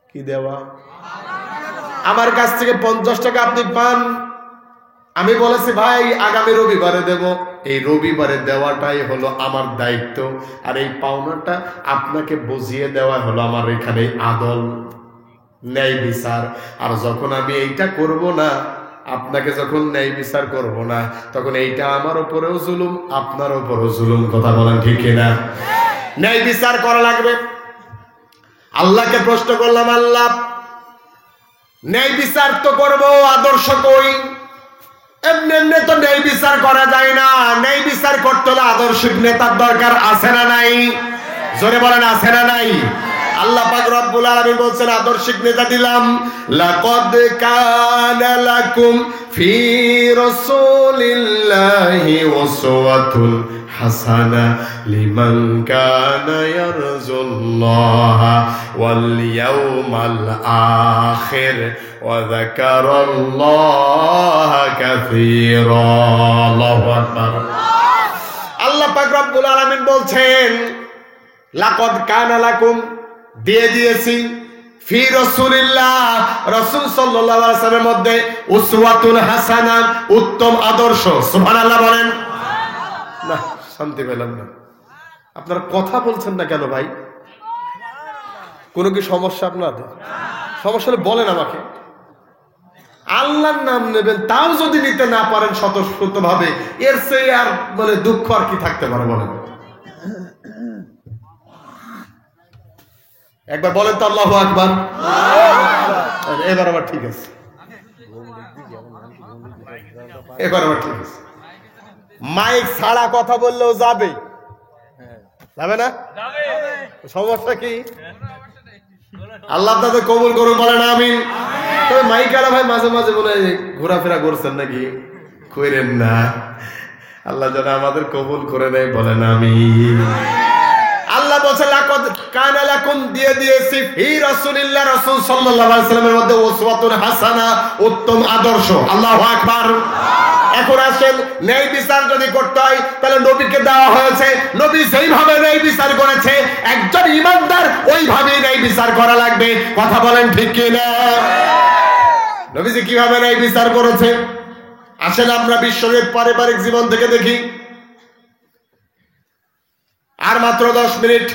কি দেওয়া? আমার কাছ থেকে 50 টাকা আপনি পান, আমি বলেছি ভাই আগামী রবিবারে দেব, এই রবিবারে দেওয়াটাই হলো আমার দায়িত্ব, আর এই পাওনাটা আপনাকে বুঝিয়ে দেওয়া হলো আমার এখানে আদল, ন্যায় বিচার। আর যখন আমি এইটা করব না, আপনাকে যখন ন্যায় বিচার করব না, তখন এইটা আমার উপরেও জুলুম, আপনার উপরেও জুলুম। কথা বলেন ঠিক কিনা? ন্যায় বিচার করা লাগবে। আল্লাহকে প্রশ্ন করলাম, আল্লাহ ন্যায় বিচার তো করব, আদর্শ কই? এমনি এমনি তো ন্যায় বিচার করা যায় না। ন্যায় বিচার করতে হলে আদর্শিক নেতার দরকার আছে না নাই? জোরে বলেন আছে না নাই? আল্লাহ পাক রব্বুল আলামিন বলছেন আদর্শিক নেতা দিলাম, লাকাদ কানা লাকুম ফি রাসূলিল্লাহি উসওয়াতুন হাসানা লিমান কানা ইয়ারজুল্লাহ ওয়াল ইয়াউমাল আখির ওয়া যাকারাল্লাহা কাসীরা। আল্লাহু আকবার। আল্লাহ পাক রব্বুল আলামিন বলছেন, লাকাদ কানা লাকুম, দিয়ে দিয়েছি, ফি রাসূলিল্লাহ, রাসূল সাল্লাল্লাহু আলাইহি ওয়াসাল্লামের মধ্যে, উসওয়াতুন হাসানা, উত্তম আদর্শ। সুবহানাল্লাহ বলেন না। শান্তি পেলাম না। আপনারা কথা বলছেন না কেন ভাই? কোনো কি সমস্যা আপনাদের? সমস্যা হলে বলেন আমাকে। আল্লাহর নাম নেবেন, তাও যদি নিতে না পারেন স্বতঃস্ফূর্ত ভাবে, এর চেয়ে আর বলে দুঃখ আর কি থাকতে পারে বলেন? একবার বলেন তো আল্লাহু আকবার। এবার আবার ঠিক আছে, এবার আবার ঠিক আছে। মাইক ছাড়া কথা বললেও যাবে, যাবে না? সমস্যা কি? আল্লাহ তাদের কবুল করুন, বলেন আমিন। তবে মাইক আলা ভাই মাঝে মাঝে বলে ঘোরাফেরা করছেন নাকি? কইরেন না। আল্লাহ যেন আমাদের কবুল করে নেয়, বলেন আমিন। আল্লাহ বলছে লাকাদ কানা লাকুম, দিয়ে দিয়েছি, ফি রাসূলিল্লাহ, রাসূল সাল্লাল্লাহু আলাইহি ওয়াসাল্লামের মধ্যে উসওয়াতুন হাসানা, উত্তম আদর্শ। আল্লাহু আকবার। এখন আসেন, ন্যায় বিচার যদি করতে হয় তাহলে নবীকে দেওয়া হয়েছে, নবী যেইভাবে ন্যায় বিচার করেছে একজন ইমানদার ওইভাবেই ন্যায় বিচার করা লাগবে। কথা বলেন ঠিক কি না? নবীজি কিভাবে ন্যায় বিচার করেছে? আসেন আমরা বিশ্বনবীর পারিবারিক জীবন থেকে দেখি। আর মাত্র 10 মিনিট।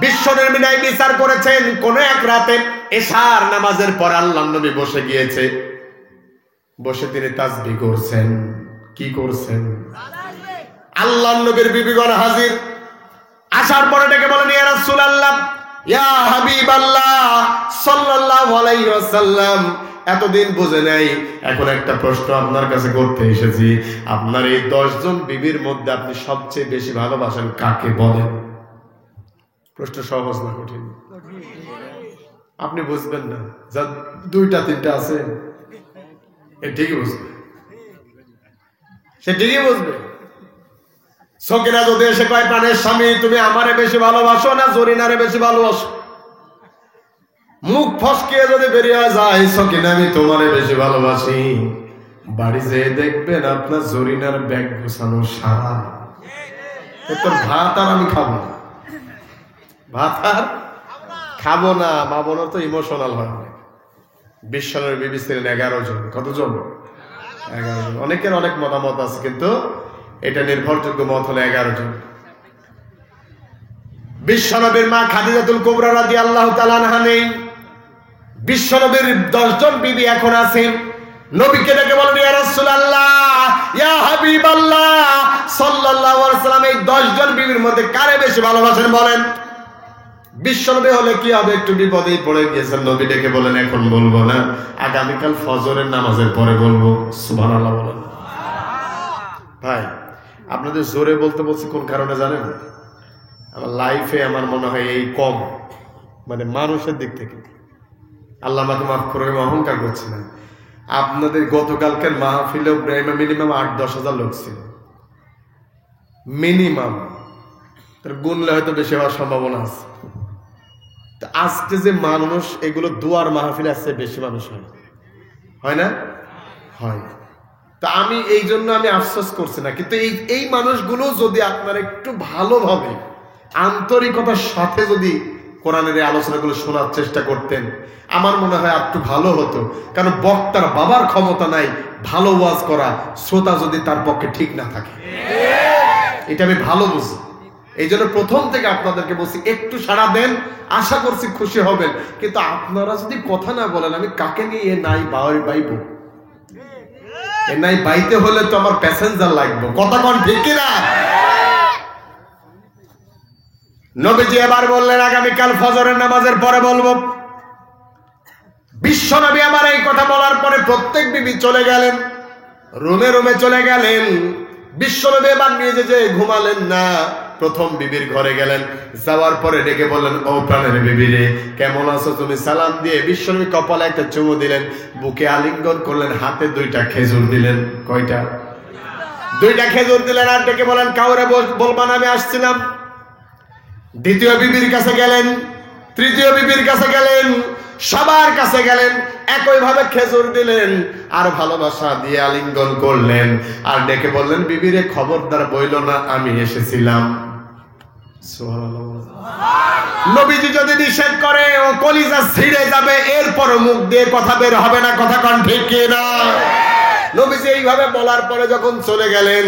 বিশ্বনবী ন্যায় বিচার করেছেন কোন এক রাতে এশার নামাজের পর আল্লাহর নবী বসে গিয়েছে, বসে তিনি তাসবিহ করছেন। কি করছেন? আল্লাহর নবীর বিবিগণ হাজির। আসার পরে ডেকে বলেন, ইয়া রাসূলুল্লাহ, ইয়া হাবিবাল্লাহ সাল্লাল্লাহু আলাইহি ওয়াসাল্লাম, এতদিন বুঝে নাই, এখন একটা প্রশ্ন আপনার কাছে করতে এসেছি। আপনার এই 10 জন বিবির মধ্যে আপনি সবচেয়ে বেশি ভালোবাসেন কাকে? বলেন। প্রশ্ন সহজ না কঠিন? আপনি বুঝবেন না, যা 2টা 3টা আছে এ ঠিকই বুঝবে, সে ঠিকই বুঝবে। সকিনা যদি এসে কয়, প্রাণের স্বামী তুমি আমারে বেশি ভালোবাসো না জরিনারে বেশি ভালোবাসো? মুখ ফসকিয়ে যদি বেরিয়ে যায়, সকিনা আমি তোমারে বেশি ভালোবাসি, বাড়ি যেয়ে দেখবেন আপনার জরিনার ব্যাগ গোছানো সারা। তোর ভাত আর আমি খাবো না, ভাত আর খাবো না, মা বোনের তো ইমোশনাল হয়। বিশ্বনবীর বিবি ছিলেন 11 জন। কতজন? 11 জন। অনেকের অনেক মতামত আছে, কিন্তু এটা নির্ভরযোগ্য মত হলো 11 জন। বিশ্বনবীর মা খাদিজাতুল কুবরা রাদিয়াল্লাহু তাআলা আনহা নেই। বিশ্বনবীর 10 জন বিবি এখন আছেন। নবীকে ডেকে বলেন, ইয়া রাসূলুল্লাহ, ইয়া হাবিবাল্লাহ সাল্লাল্লাহু আলাইহি ওয়াসাল্লাম, এই 10 জন বিবির মধ্যে কারে বেশি ভালোবাসেন বলেন? বিশ্বনবী হলে কি হবে, একটু বিপদেই পড়ে গিয়েছেন। নবী ডেকে বলেন, এখন বলবো না, আগামীকাল ফজরের নামাজের পরে বলবো। সুবহানাল্লাহ বলেন। ভাই, আপনাদের জোরে বলতে বলছি কোন কারণে জানেন? আমার লাইফে আমার মনে হয় এই কম, মানে মানুষের দিক থেকে। আল্লাহ আমাকে মাফ করে, আমি অহংকার করছি না। আপনাদের গতকালকের মাহফিলে মিনিমাম 8-10 হাজার লোক ছিল, মিনিমাম। গুনলে হয়তো বেশি হওয়ার সম্ভাবনা আছে। আজকে যে মানুষ, এগুলো দুয়ার মাহফিলে আসছে, বেশি মানুষ হয় না? হয়। তা আমি এই জন্য আমি আফসোস করছি না, কিন্তু এই মানুষগুলো যদি আপনারা একটু ভালোভাবে আন্তরিকতার সাথে যদি কোরআনের এই আলোচনাগুলো শোনার চেষ্টা করতেন, আমার মনে হয় একটু ভালো হতো। কারণ বক্তার বাবার ক্ষমতা নাই ভালো ওয়াজ করা, শ্রোতা যদি তার পক্ষে ঠিক না থাকে। এটা আমি ভালো বুঝি। এই জন্য প্রথম থেকে আপনাদেরকে বলছি, একটু সাড়া দেন, আশা করছি খুশি হবেন। কিন্তু আপনারা যদি কথা না বলেন, আমি কাকে নিয়ে এ নাই বাইব? এ নাই বাইতে হলে তো আমার প্যাসেঞ্জার লাগবে। কথা কোন ঠিক কিনা? নবীজি এবার বললেন, আগামীকাল ফজরের নামাজের পরে বলবো। বিশ্ব নবী আমার এই কথা বলার পরে প্রত্যেক বিবি চলে গেলেন, রুমে রুমে চলে গেলেন। বিশ্ব নবী এবার নিজে যে ঘুমালেন না, প্রথম বিবির ঘরে গেলেন। যাওয়ার পরে ডেকে বললেন, ও প্রাণের বিবি রে, কেমন আছো তুমি? সালাম দিয়ে বিশ্বনবী কপালে একটা চুমু দিলেন, বুকে আলিঙ্গন করলেন, হাতে 2টা খেজুর দিলেন। কয়টা? 2টা খেজুর দিলেন। আর ডেকে বলেন, কাউরে বলবা না আমি আসছিলাম। দ্বিতীয় বিবির কাছে গেলেন, তৃতীয় বিবির কাছে গেলেন, সবার কাছে গেলেন, একইভাবে খেজুর দিলেন আর ভালোবাসা দিয়ে আলিঙ্গন করলেন। আর ডেকে বললেন, বিবিরে খবরদার বইল না আমি এসেছিলাম। নবীজি যদি নিষেধ করে, ও কলিজা ছিঁড়ে যাবে, এরপর মুখ দিয়ে কথা বের হবে না। কথা কোন ঠিক কিনা? নবীজি এইভাবে বলার পরে যখন চলে গেলেন,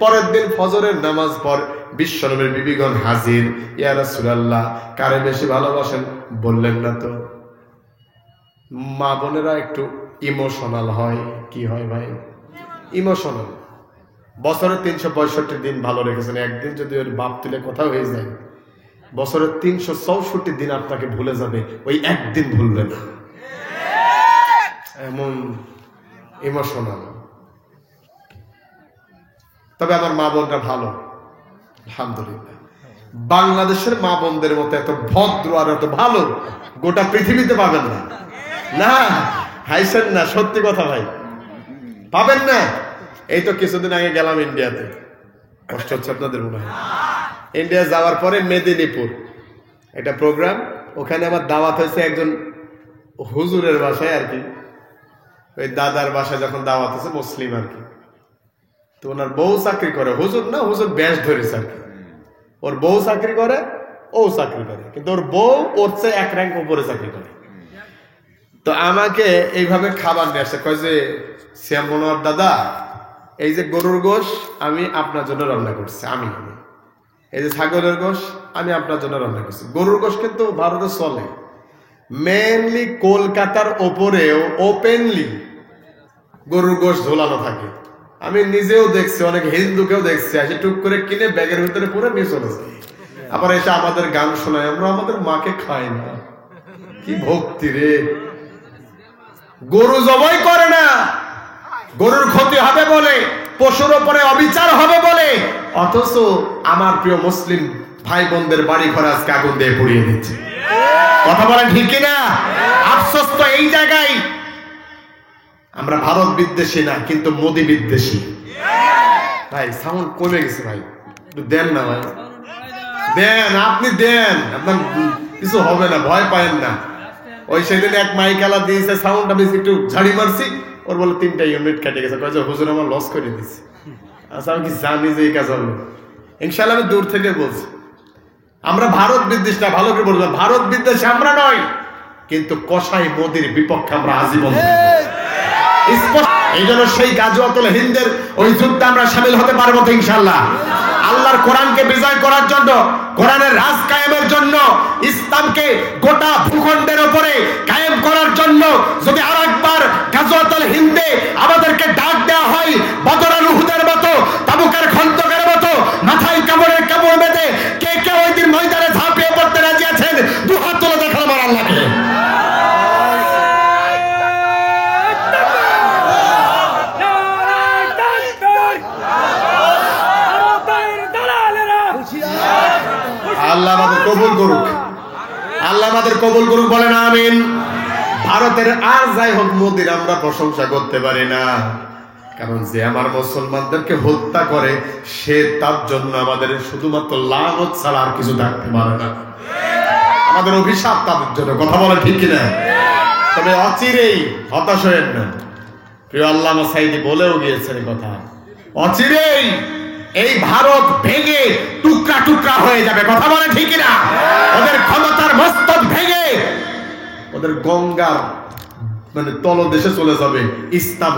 পরের দিন ফজরের নামাজ পর বিশ্বনবীর বিবিগণ হাজির। ইয়া রাসূলুল্লাহ, কারে বেশি ভালোবাসেন? বললেন না তো। মা বোনেরা একটু ইমোশনাল হয়। কি হয় ভাই? ইমোশনাল। বছরের 365 দিন ভালো রেখেছেন, একদিন যদি ওর বাপ তুলে কথা হয়ে যায়, বছরের 364 দিন আপনাকে ভুলে যাবে, ওই একদিন ভুলবে না। এমন ইমোশনাল। তবে আমার মা বোনরা ভালো, আলহামদুলিল্লাহ। বাংলাদেশের মা বোনদের মতো এত ভদ্র আর এত ভালো গোটা পৃথিবীতে পাবেন না। না হাইছেন না, সত্যি কথা ভাই, পাবেন না। এই তো কিছুদিন আগে গেলাম ইন্ডিয়াতে, কষ্ট হচ্ছে আপনাদের মনে হয়। ইন্ডিয়া যাওয়ার পরে মেদিনীপুর একটা প্রোগ্রাম, ওখানে আমার দাওয়াত হয়েছে একজন হুজুরের বাসায় আর কি। ওই দাদার বাসায় যখন দাওয়াত হয়েছে, মুসলিম আর কি, তো ওনার বউ চাকরি করে, হুজুর না, হুজুর ব্যাস ধরেছে আর কি। ওর বউ চাকরি করে, ও চাকরি করে, কিন্তু ওর বউ ওর চেয়ে 1 র্যাঙ্ক উপরে চাকরি করে। তো আমাকে এইভাবে খাবার নিয়ে আসছে, কয় যে শ্যাম মনোহর দাদা, এই যে গরুর গোশ আমি আপনার জন্য রান্না করছি, আমি এই যে ছাগলের গোশ আমি আপনার জন্য রান্না করছি। গরুর গোশ কিন্তু ভারতে চলে, মেনলি কলকাতার ওপরেও ওপেনলি গরুর গোশ ঝোলানো থাকে। আমি নিজেও দেখছি, অনেক হিন্দুকেও দেখছি, আসে টুক করে কিনে ব্যাগের ভিতরে পুরো নিয়ে চলেছে। আবার এসে আমাদের গান শোনায়, আমরা আমাদের মাকে খাই না। কি ভক্তি রে! গরু জবাই করে না, গরুর ক্ষতি হবে বলে, পশুর উপরে অবিচার হবে বলে, অথচ আমার প্রিয় মুসলিম ভাই বোনদের বাড়ি ঘর আজকে আগুন দিয়ে পুড়িয়ে দিচ্ছে। কথা বলেন ঠিক কিনা? আফসোস তো এই জায়গায়, আমরা ভারত বিদ্বেষী না, কিন্তু মোদি বিদ্বেষী। ভাই সাউন্ড কমে গেছে ভাই, একটু দেন না ভাই, দেন, আপনি দেন, আপনার কিছু হবে না, ভয় পায়েন না। ওই সেদিন এক মাইকালা দিয়েছে সাউন্ড, আমি একটু ঝাড়ি মারছি, ওর বলে 3টা ইউনিট কেটে গেছে, কয়েছে হুজুর আমার লস করে দিচ্ছে। আচ্ছা আমি কি জানি যে এই কাজ হবে? ইনশাআল্লাহ আমি দূর থেকে বলছি, আমরা ভারত বিদ্বেষ না, ভালো করে বললাম, ভারত বিদ্বেষ আমরা নয়, কিন্তু কসাই মোদির বিপক্ষে আমরা আজীবন। এই জন্য সেই গাজওয়াতুল হিন্দের ওই যুদ্ধে আমরা শামিল হতে পারবো তো ইনশাআল্লাহ। আল্লাহর কোরআনকে বিজয় করার জন্য, কোরআনের রাজ কায়েমের জন্য, ইসলামকে গোটা ভূখণ্ডের উপরে কায়েম করার জন্য যদি আরেকবার গাজওয়াতুল হিন্দে আমাদেরকে ডাক দেওয়া হয়, বদর আর উহুদের মতো, তাবুকের খন্দকের মতো মাথায় কাপড়ের কাপড় বেঁধে কে কে ওই দিন ময়দানে ঝাঁপিয়ে পড়তে রাজি আছেন? দু হাত তুলে দেখান আমার আল্লাহকে। আল্লাহ আমাদের কবুল করুক, আল্লাহ আমাদের কবুল করুক, বলেন আমিন। ভারতের আর যাই হোক মোদির আমরা প্রশংসা করতে পারি না, কারণ যে আমার মুসলমানদেরকে হত্যা করে সে তার জন্য আমাদের শুধুমাত্র লানত ছাড়া আর কিছু থাকতে পারে না। আমাদের অভিশাপ তাদের জন্য, কথা বলে ঠিক কিনা? তবে অচিরেই হতাশ হয়েন না, প্রিয় আল্লামা সাঈদী বলেও গিয়েছেন কথা, অচিরেই এই ভারত ভেঙে টুকরা টুকরা হয়ে যাবে, কথা বলে ঠিক কিনা? ওদের ক্ষমতার মস্তক ভেঙে ওদের গঙ্গার তলদেশে চলে যাবে ইসলাম।